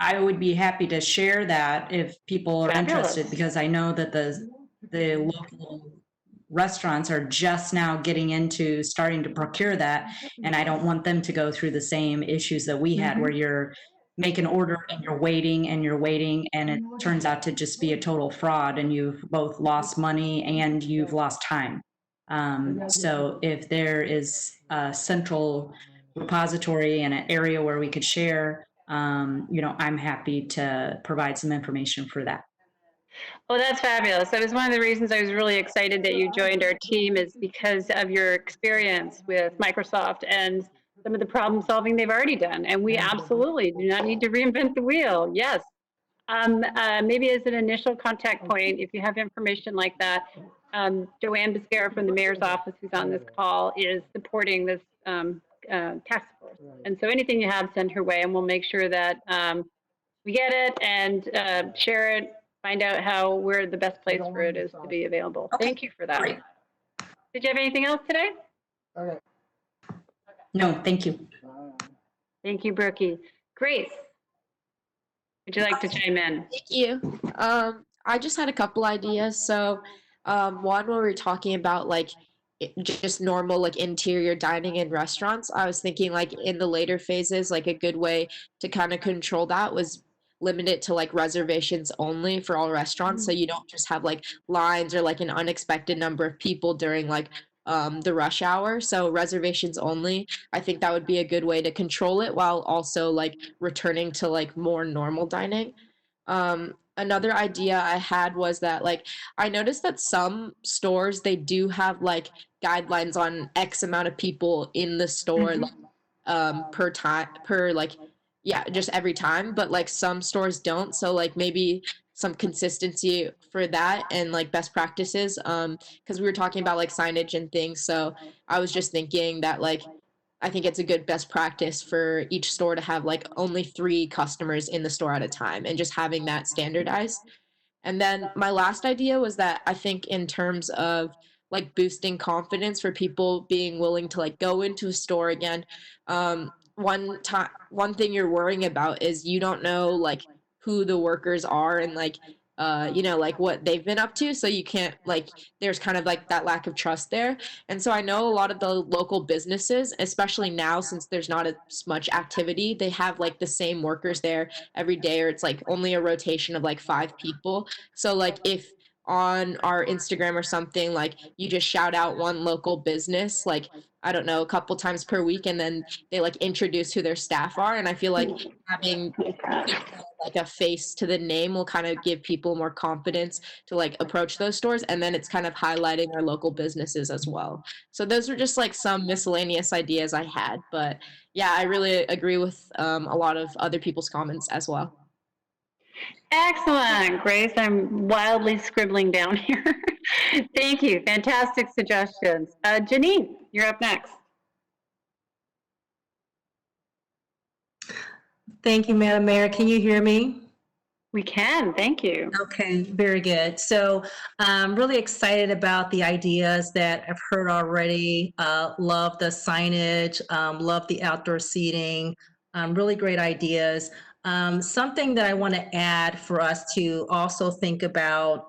I would be happy to share that if people are interested, because I know that the local restaurants are just now getting into starting to procure that, and I don't want them to go through the same issues that we had, where you're make an order and you're waiting and it turns out to just be a total fraud, and you've both lost money and you've lost time. So if there is a central repository and an area where we could share, I'm happy to provide some information for that. Well, that's fabulous. That was one of the reasons I was really excited that you joined our team, is because of your experience with Microsoft and some of the problem solving they've already done. And we absolutely do not need to reinvent the wheel. Yes. Maybe as an initial contact point, if you have information like that, Joanne Biscara from the mayor's office, who's on this call, is supporting this task force. And so anything you have, send her way, and we'll make sure that we get it and share it, find out where the best place for it is to be available. Okay. Thank you for that. Great. Did you have anything else today? Okay. No, thank you. Thank you, Brookie. Grace, would you like to chime in? Thank you. I just had a couple ideas. So one, when we were talking about just normal interior dining in restaurants, I was thinking in the later phases, a good way to kind of control that was limit it to reservations only for all restaurants, so you don't just have lines or an unexpected number of people during the rush hour. So reservations only, I think that would be a good way to control it while also returning to more normal dining. Another idea I had was that I noticed that some stores, they do have guidelines on X amount of people in the store per time, just every time, but some stores don't. So maybe some consistency for that and best practices, because we were talking about signage and things. So I was just thinking that I think it's a good best practice for each store to have only 3 customers in the store at a time, and just having that standardized. And then my last idea was that I think in terms of boosting confidence for people being willing to go into a store again, one thing you're worrying about is you don't know who the workers are and what they've been up to, so you can't there's kind of that lack of trust there. And so I know a lot of the local businesses, especially now since there's not as much activity, they have the same workers there every day, or it's only a rotation of 5 people. So if on our Instagram or something, you just shout out one local business, I don't know, a couple times per week, and then they like introduce who their staff are. And I feel like having like a face to the name will kind of give people more confidence to like approach those stores. And then it's kind of highlighting our local businesses as well. So those are just like some miscellaneous ideas I had. But yeah, I really agree with a lot of other people's comments as well. Excellent, Grace. I'm wildly scribbling down here. Thank you. Fantastic suggestions. Janine, you're up next. Thank you, Madam Mayor. Can you hear me? We can. Thank you. Okay, very good. So I'm really excited about the ideas that I've heard already. Love the signage, love the outdoor seating, really great ideas. Something that I want to add for us to also think about,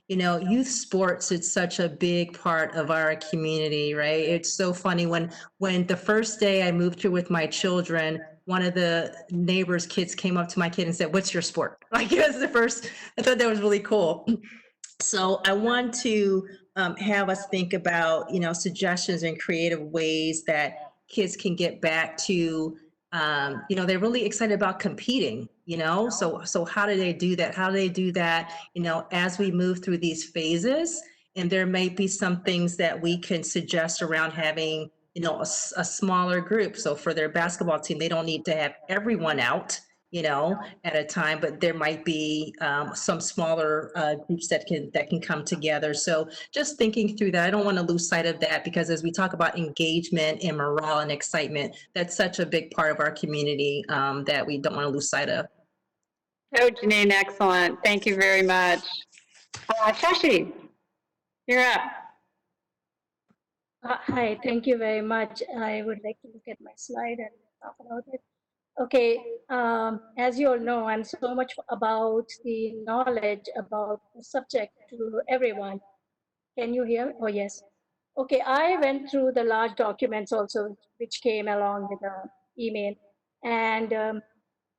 youth sports, it's such a big part of our community, right? It's so funny when the first day I moved here with my children, one of the neighbors' kids came up to my kid and said, "What's your sport?" Like it was the first, I thought that was really cool. So I want to have us think about, suggestions and creative ways that kids can get back to, they're really excited about competing, so how do they do that? How do they do that, as we move through these phases? And there may be some things that we can suggest around having, a smaller group. So for their basketball team, they don't need to have everyone out, at a time, but there might be some smaller groups that can come together. So just thinking through that, I don't want to lose sight of that, because as we talk about engagement and morale and excitement, that's such a big part of our community that we don't want to lose sight of. Oh, Janine, excellent. Thank you very much. Shashi, you're up. Hi, thank you very much. I would like to look at my slide and talk about it. Okay, as you all know, I'm so much about the knowledge about the subject to everyone. Can you hear? Oh, yes. Okay, I went through the large documents also, which came along with the email. And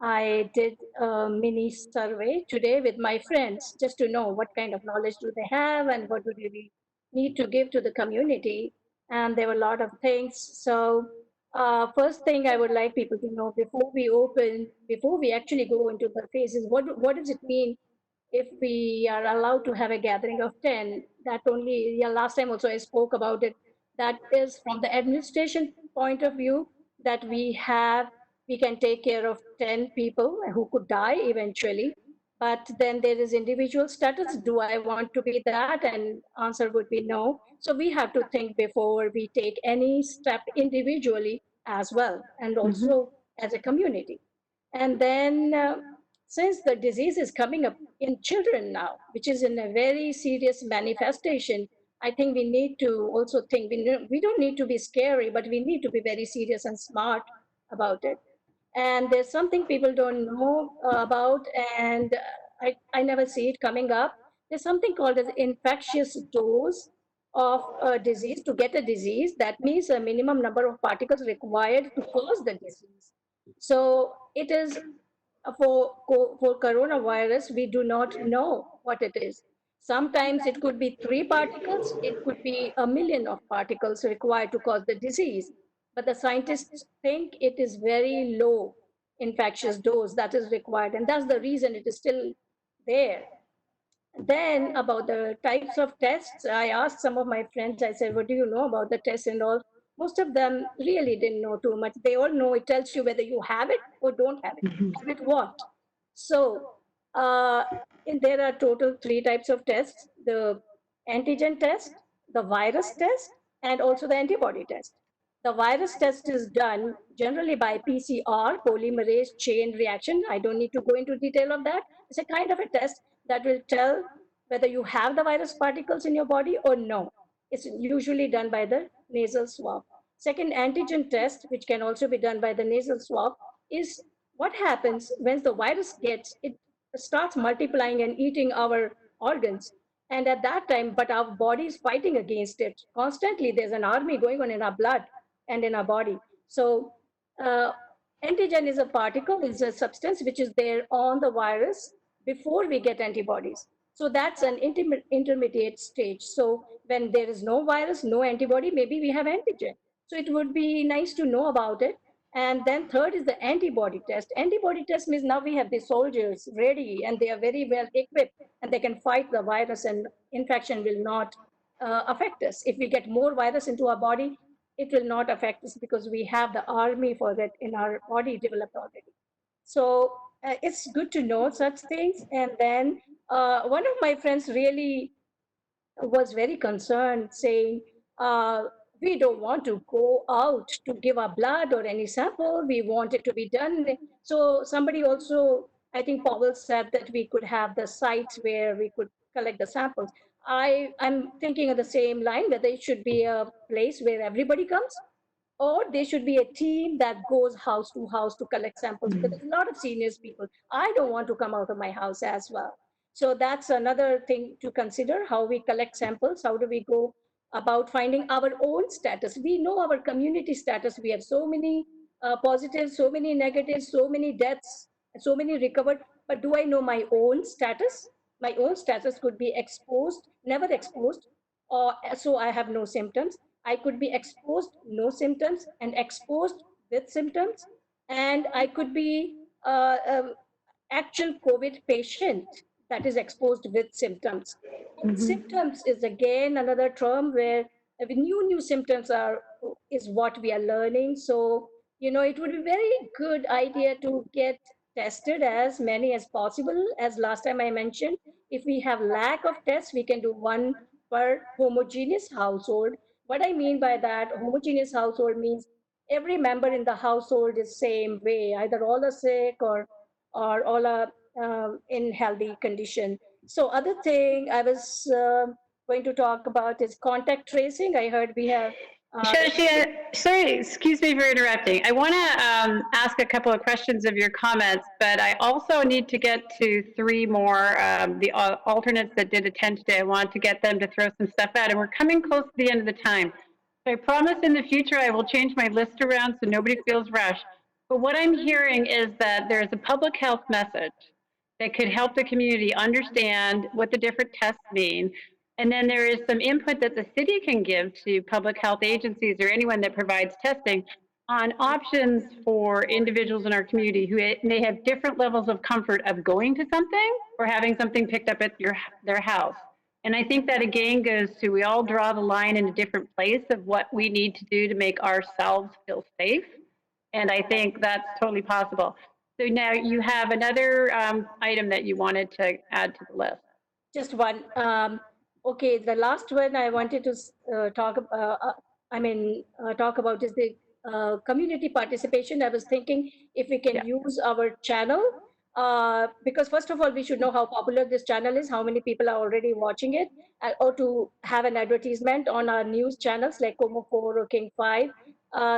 I did a mini survey today with my friends just to know what kind of knowledge do they have and what do we need to give to the community. And there were a lot of things. So first thing I would like people to know before we actually go into the phases, what does it mean if we are allowed to have a gathering of 10? That only, yeah, last time also I spoke about it. That is from the administration point of view, that we can take care of 10 people who could die eventually. But then there is individual status. Do I want to be that? And answer would be no. So we have to think before we take any step individually as well, and also as a community. And then since the disease is coming up in children now, which is in a very serious manifestation, I think we need to also think, we don't need to be scary, but we need to be very serious and smart about it. And there's something people don't know about, and I never see it coming up. There's something called as infectious dose of a disease. To get a disease, that means a minimum number of particles required to cause the disease. So it is for coronavirus, we do not know what it is. Sometimes it could be 3 particles, it could be 1 million of particles required to cause the disease. But the scientists think it is very low infectious dose that is required, and that's the reason it is still there. Then about the types of tests, I asked some of my friends, I said, what do you know about the tests and all? Most of them really didn't know too much. They all know it tells you whether you have it or don't have it. Have it what? So there are total 3 types of tests: the antigen test, the virus test, and also the antibody test. The virus test is done generally by PCR, polymerase chain reaction. I don't need to go into detail of that. It's a kind of a test that will tell whether you have the virus particles in your body or no. It's usually done by the nasal swab. Second, antigen test, which can also be done by the nasal swab, is what happens when the virus it starts multiplying and eating our organs. And at that time, but our body is fighting against it constantly. There's an army going on in our blood and in our body. So antigen is a particle, is a substance which is there on the virus before we get antibodies. So that's an intermediate stage. So when there is no virus, no antibody, maybe we have antigen. So it would be nice to know about it. And then third is the antibody test. Antibody test means now we have the soldiers ready and they are very well equipped and they can fight the virus and infection will not affect us. If we get more virus into our body, it will not affect us because we have the army for that in our body developed already. So it's good to know such things. And then one of my friends really was very concerned, saying, we don't want to go out to give our blood or any sample. We want it to be done. So somebody also, I think Powell said that we could have the sites where we could collect the samples. I'm thinking of the same line, whether it should be a place where everybody comes or there should be a team that goes house to collect samples because there's a lot of seniors people. I don't want to come out of my house as well. So that's another thing to consider, how we collect samples. How do we go about finding our own status? We know our community status. We have so many positives, so many negatives, so many deaths, so many recovered. But do I know my own status? My own status could be exposed, never exposed, or so I have no symptoms. I could be exposed, no symptoms, and exposed with symptoms. And I could be actual COVID patient that is exposed with symptoms. Symptoms is again another term where new symptoms is what we are learning. So it would be very good idea to get tested as many as possible. As last time I mentioned, if we have lack of tests, we can do one per homogeneous household. What I mean by that, homogeneous household means every member in the household is same way, either all are sick or all are in healthy condition. So other thing I was going to talk about is contact tracing. I heard we have. Shashi, sorry, excuse me for interrupting. I want to ask a couple of questions of your comments, but I also need to get to three more, the alternates that did attend today. I want to get them to throw some stuff out, and we're coming close to the end of the time. So I promise in the future I will change my list around so nobody feels rushed. But what I'm hearing is that there's a public health message that could help the community understand what the different tests mean. And then there is some input that the city can give to public health agencies or anyone that provides testing on options for individuals in our community who may have different levels of comfort of going to something or having something picked up at their house. And I think that again goes to, we all draw the line in a different place of what we need to do to make ourselves feel safe. And I think that's totally possible. So now you have another item that you wanted to add to the list. Just one. Okay, the last one I wanted to talk about is the community participation. I was thinking if we can use our channel, because first of all, we should know how popular this channel is, how many people are already watching it, or to have an advertisement on our news channels like Como 4 or King 5,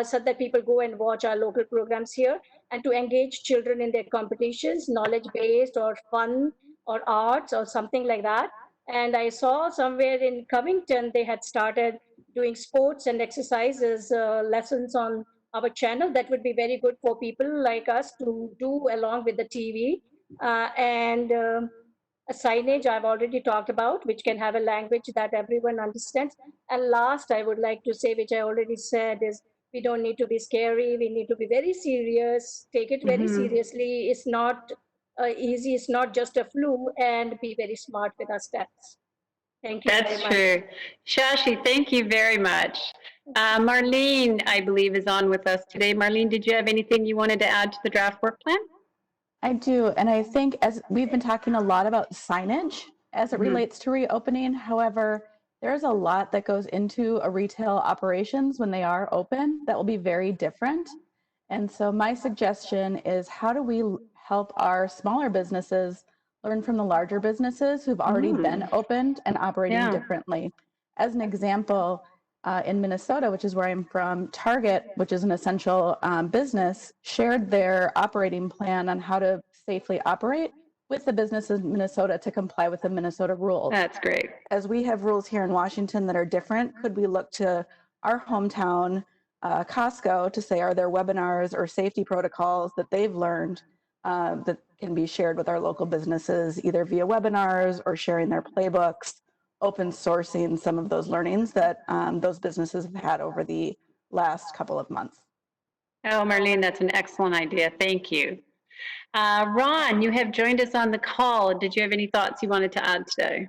so that people go and watch our local programs here, and to engage children in their competitions, knowledge-based or fun or arts or something like that. And I saw somewhere in Covington, they had started doing sports and exercises lessons on our channel. That would be very good for people like us to do along with the TV. And a signage I've already talked about, which can have a language that everyone understands. And last, I would like to say, which I already said, is we don't need to be scary. We need to be very serious, take it very seriously. It's not easy. It's not just a flu, and be very smart with our steps. Thank you That's very much. true. Shashi, thank you very much. Marlene, I believe, is on with us today. Marlene, did you have anything you wanted to add to the draft work plan? I do, and I think as we've been talking a lot about signage as it relates to reopening, however, there's a lot that goes into a retail operations when they are open that will be very different. And so my suggestion is, how do we help our smaller businesses learn from the larger businesses who've already been opened and operating differently? As an example, in Minnesota, which is where I'm from, Target, which is an essential business, shared their operating plan on how to safely operate with the businesses in Minnesota to comply with the Minnesota rules. That's great. As we have rules here in Washington that are different, could we look to our hometown, Costco, to say, are there webinars or safety protocols that they've learned that can be shared with our local businesses, either via webinars or sharing their playbooks, open sourcing some of those learnings that those businesses have had over the last couple of months. Oh, Marlene, that's an excellent idea. Thank you. Ron, you have joined us on the call. Did you have any thoughts you wanted to add today?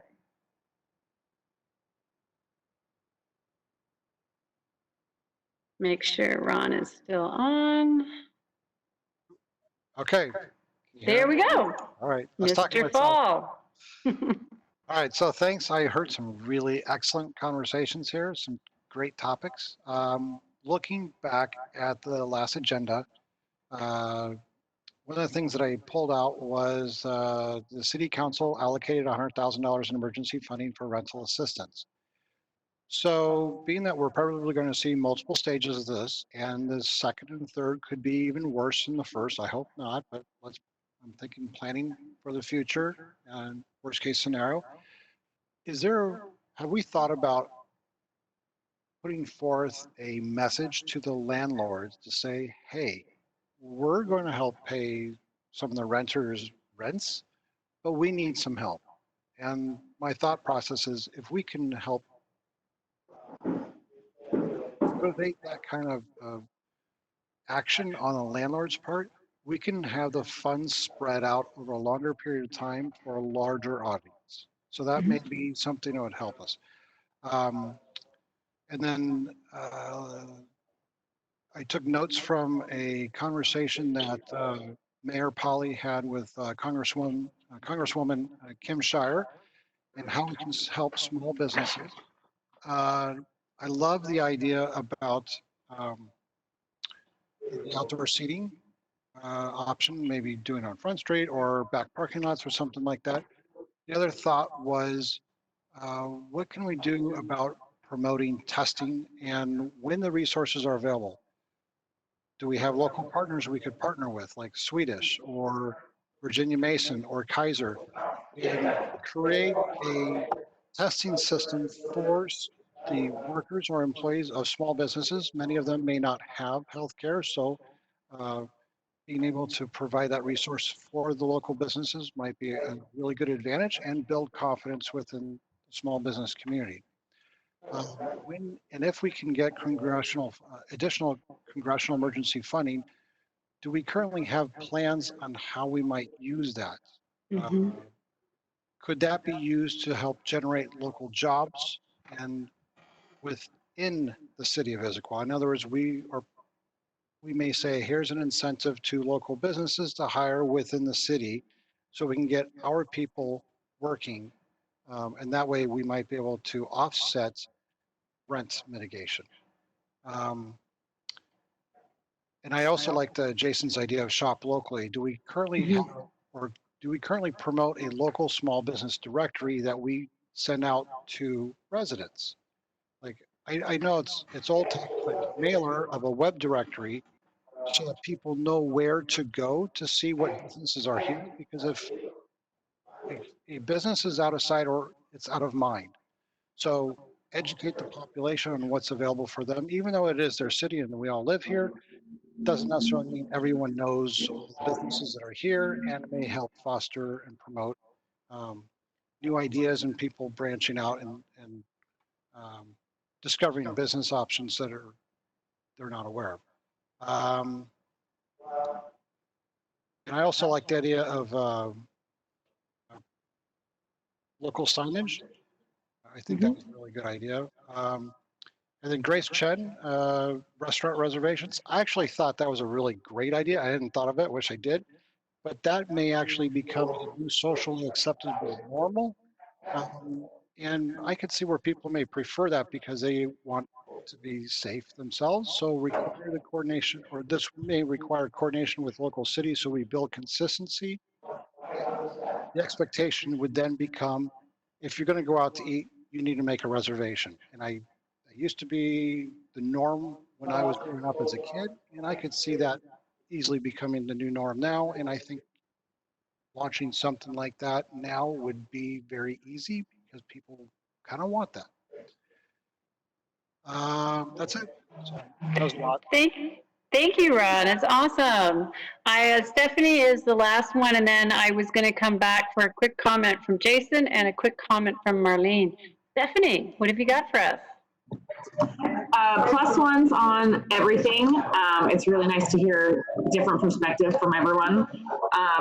Make sure Ron is still on. Okay. There we go. All right. I was talking to Mr. myself. Fall. All right. So thanks. I heard some really excellent conversations here, some great topics. Looking back at the last agenda, one of the things that I pulled out was the city council allocated $100,000 in emergency funding for rental assistance. So being that we're probably going to see multiple stages of this, and the second and third could be even worse than the first, I hope not, but I'm thinking planning for the future and worst case scenario. Have we thought about putting forth a message to the landlords to say, hey, we're going to help pay some of the renters' rents, but we need some help. And my thought process is if we can help motivate that kind of action on the landlord's part, we can have the funds spread out over a longer period of time for a larger audience. So that may be something that would help us. And then I took notes from a conversation that Mayor Polly had with Congresswoman Kim Shire and how we can help small businesses. I love the idea about the outdoor seating option, maybe doing it on Front Street or back parking lots or something like that. The other thought was, what can we do about promoting testing and when the resources are available? Do we have local partners we could partner with, like Swedish or Virginia Mason or Kaiser, and create a testing system for the workers or employees of small businesses? Many of them may not have healthcare, so being able to provide that resource for the local businesses might be a really good advantage and build confidence within the small business community. When and if we can get additional congressional emergency funding, do we currently have plans on how we might use that? Could that be used to help generate local jobs and within the city of Issaquah? In other words, we may say, here's an incentive to local businesses to hire within the city so we can get our people working. And that way we might be able to offset rent mitigation. And I also liked Jason's idea of shop locally. Do we currently have, or do we currently promote a local small business directory that we send out to residents? Like, I know it's old tech, but mailer of a web directory so that people know where to go to see what businesses are here. Because if a business is out of sight or it's out of mind, so educate the population on what's available for them, even though it is their city and we all live here. Doesn't necessarily mean everyone knows all the businesses that are here, and it may help foster and promote new ideas and people branching out and discovering business options that they're not aware of. And I also like the idea of local signage. I think that was a really good idea. And then Grace Chen, restaurant reservations. I actually thought that was a really great idea. I hadn't thought of it, wish I did. But that may actually become a new socially acceptable normal. And I could see where people may prefer that because they want to be safe themselves. So require the coordination, or this may require coordination with local cities so we build consistency. The expectation would then become, if you're going to go out to eat, you need to make a reservation. And it used to be the norm when I was growing up as a kid, and I could see that easily becoming the new norm now. And I think launching something like that now would be very easy because people kind of want that. That's it. So that was a lot. Thank you, Ron. It's awesome. Stephanie is the last one, and then I was going to come back for a quick comment from Jason and a quick comment from Marlene. Stephanie, what have you got for us? plus ones on everything. It's really nice to hear different perspectives from everyone.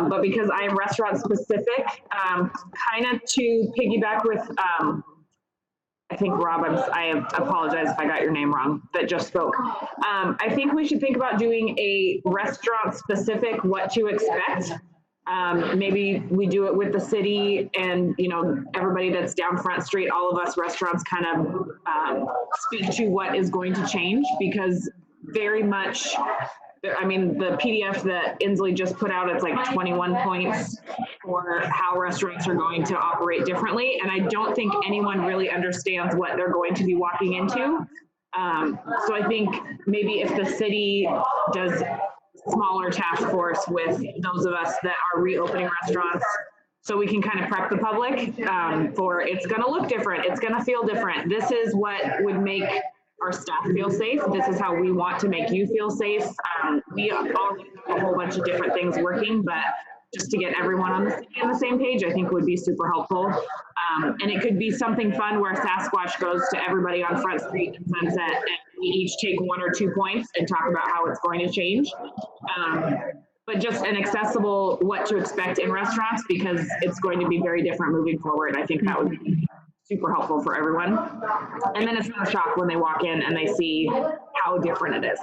But because I am restaurant specific, kind of to piggyback with, I think Rob, I apologize if I got your name wrong, that just spoke. I think we should think about doing a restaurant specific what to expect. Maybe we do it with the city and, you know, everybody that's down Front Street, all of us restaurants kind of speak to what is going to change, because very much, I mean, the PDF that Inslee just put out, it's like 21 points for how restaurants are going to operate differently. And I don't think anyone really understands what they're going to be walking into. So I think maybe if the city does smaller task force with those of us that are reopening restaurants, so we can kind of prep the public for it's going to look different, it's going to feel different. This is what would make our staff feel safe. This is how we want to make you feel safe. We all have a whole bunch of different things working, but just to get everyone on the same page, I think would be super helpful. And it could be something fun where Sasquatch goes to everybody on Front Street and Sunset, and we each take 1 or 2 points and talk about how it's going to change. But just an accessible what to expect in restaurants, because it's going to be very different moving forward. I think that would be super helpful for everyone. And then it's not a shock when they walk in and they see how different it is.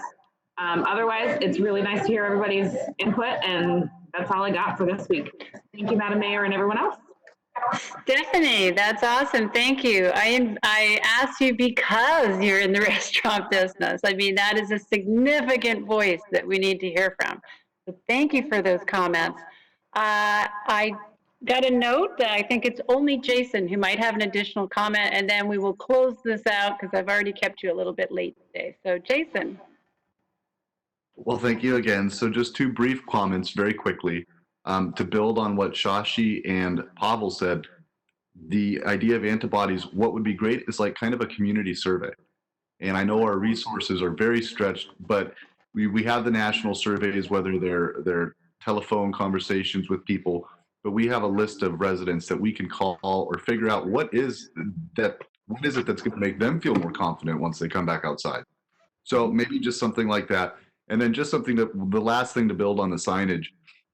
Otherwise, it's really nice to hear everybody's input, and that's all I got for this week. Thank you, Madam Mayor, and everyone else. Stephanie, that's awesome. Thank you. I asked you because you're in the restaurant business. I mean, that is a significant voice that we need to hear from. So thank you for those comments. I got a note that I think it's only Jason who might have an additional comment, and then we will close this out because I've already kept you a little bit late today. So Jason. Well, thank you again. So just 2 brief comments very quickly. To build on what Shashi and Pavel said, the idea of antibodies, what would be great is like kind of a community survey. And I know our resources are very stretched, but we have the national surveys, whether they're telephone conversations with people, but we have a list of residents that we can call or figure out what is it that's going to make them feel more confident once they come back outside. So maybe just something like that. And then just something that the last thing to build on the signage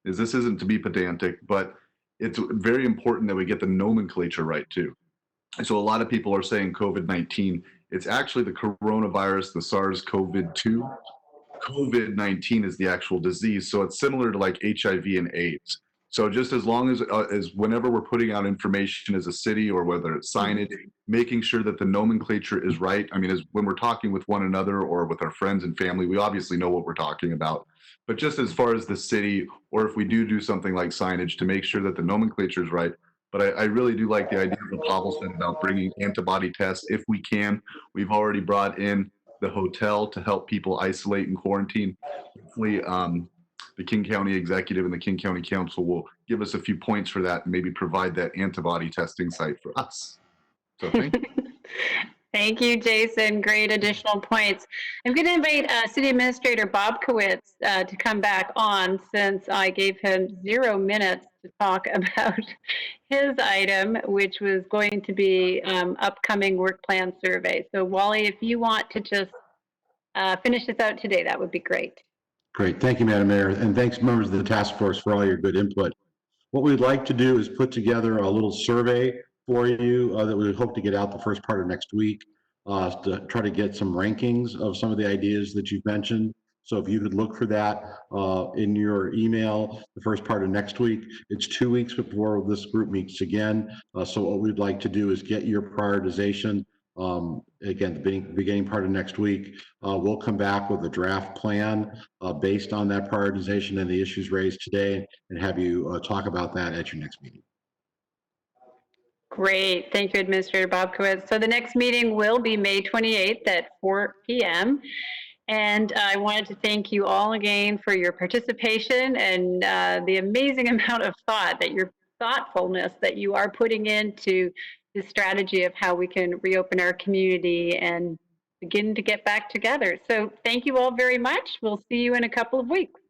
is, this isn't to be pedantic, but it's very important that we get the nomenclature right too. And so a lot of people are saying COVID-19. It's actually the coronavirus, the SARS-CoV-2. COVID-19 is the actual disease. So it's similar to like HIV and AIDS. So just as long as whenever we're putting out information as a city, or whether it's signage, making sure that the nomenclature is right. I mean, as when we're talking with one another or with our friends and family, we obviously know what we're talking about. But just as far as the city, or if we do something like signage, to make sure that the nomenclature is right. But I really do like the idea of what Pavel said about bringing antibody tests if we can. We've already brought in the hotel to help people isolate and quarantine. Hopefully, the King County Executive and the King County Council will give us a few points for that and maybe provide that antibody testing site for us. So thank you. Thank you, Jason. Great additional points. I'm going to invite City Administrator Bob Kowitz to come back on, since I gave him 0 minutes to talk about his item, which was going to be upcoming work plan survey. So Wally, if you want to just finish this out today, that would be great. Great. Thank you, Madam Mayor. And thanks, members of the task force, for all your good input. What we'd like to do is put together a little survey for you that we hope to get out the first part of next week to try to get some rankings of some of the ideas that you've mentioned. So if you could look for that in your email the first part of next week. It's 2 weeks before this group meets again. So what we'd like to do is get your prioritization. Again, the beginning part of next week, we'll come back with a draft plan based on that prioritization and the issues raised today, and have you talk about that at your next meeting. Great. Thank you, Administrator Bob Kowitz. So the next meeting will be May 28th at 4 p.m. And I wanted to thank you all again for your participation and the amazing amount of thought, your thoughtfulness that you are putting into the strategy of how we can reopen our community and begin to get back together. So thank you all very much. We'll see you in a couple of weeks.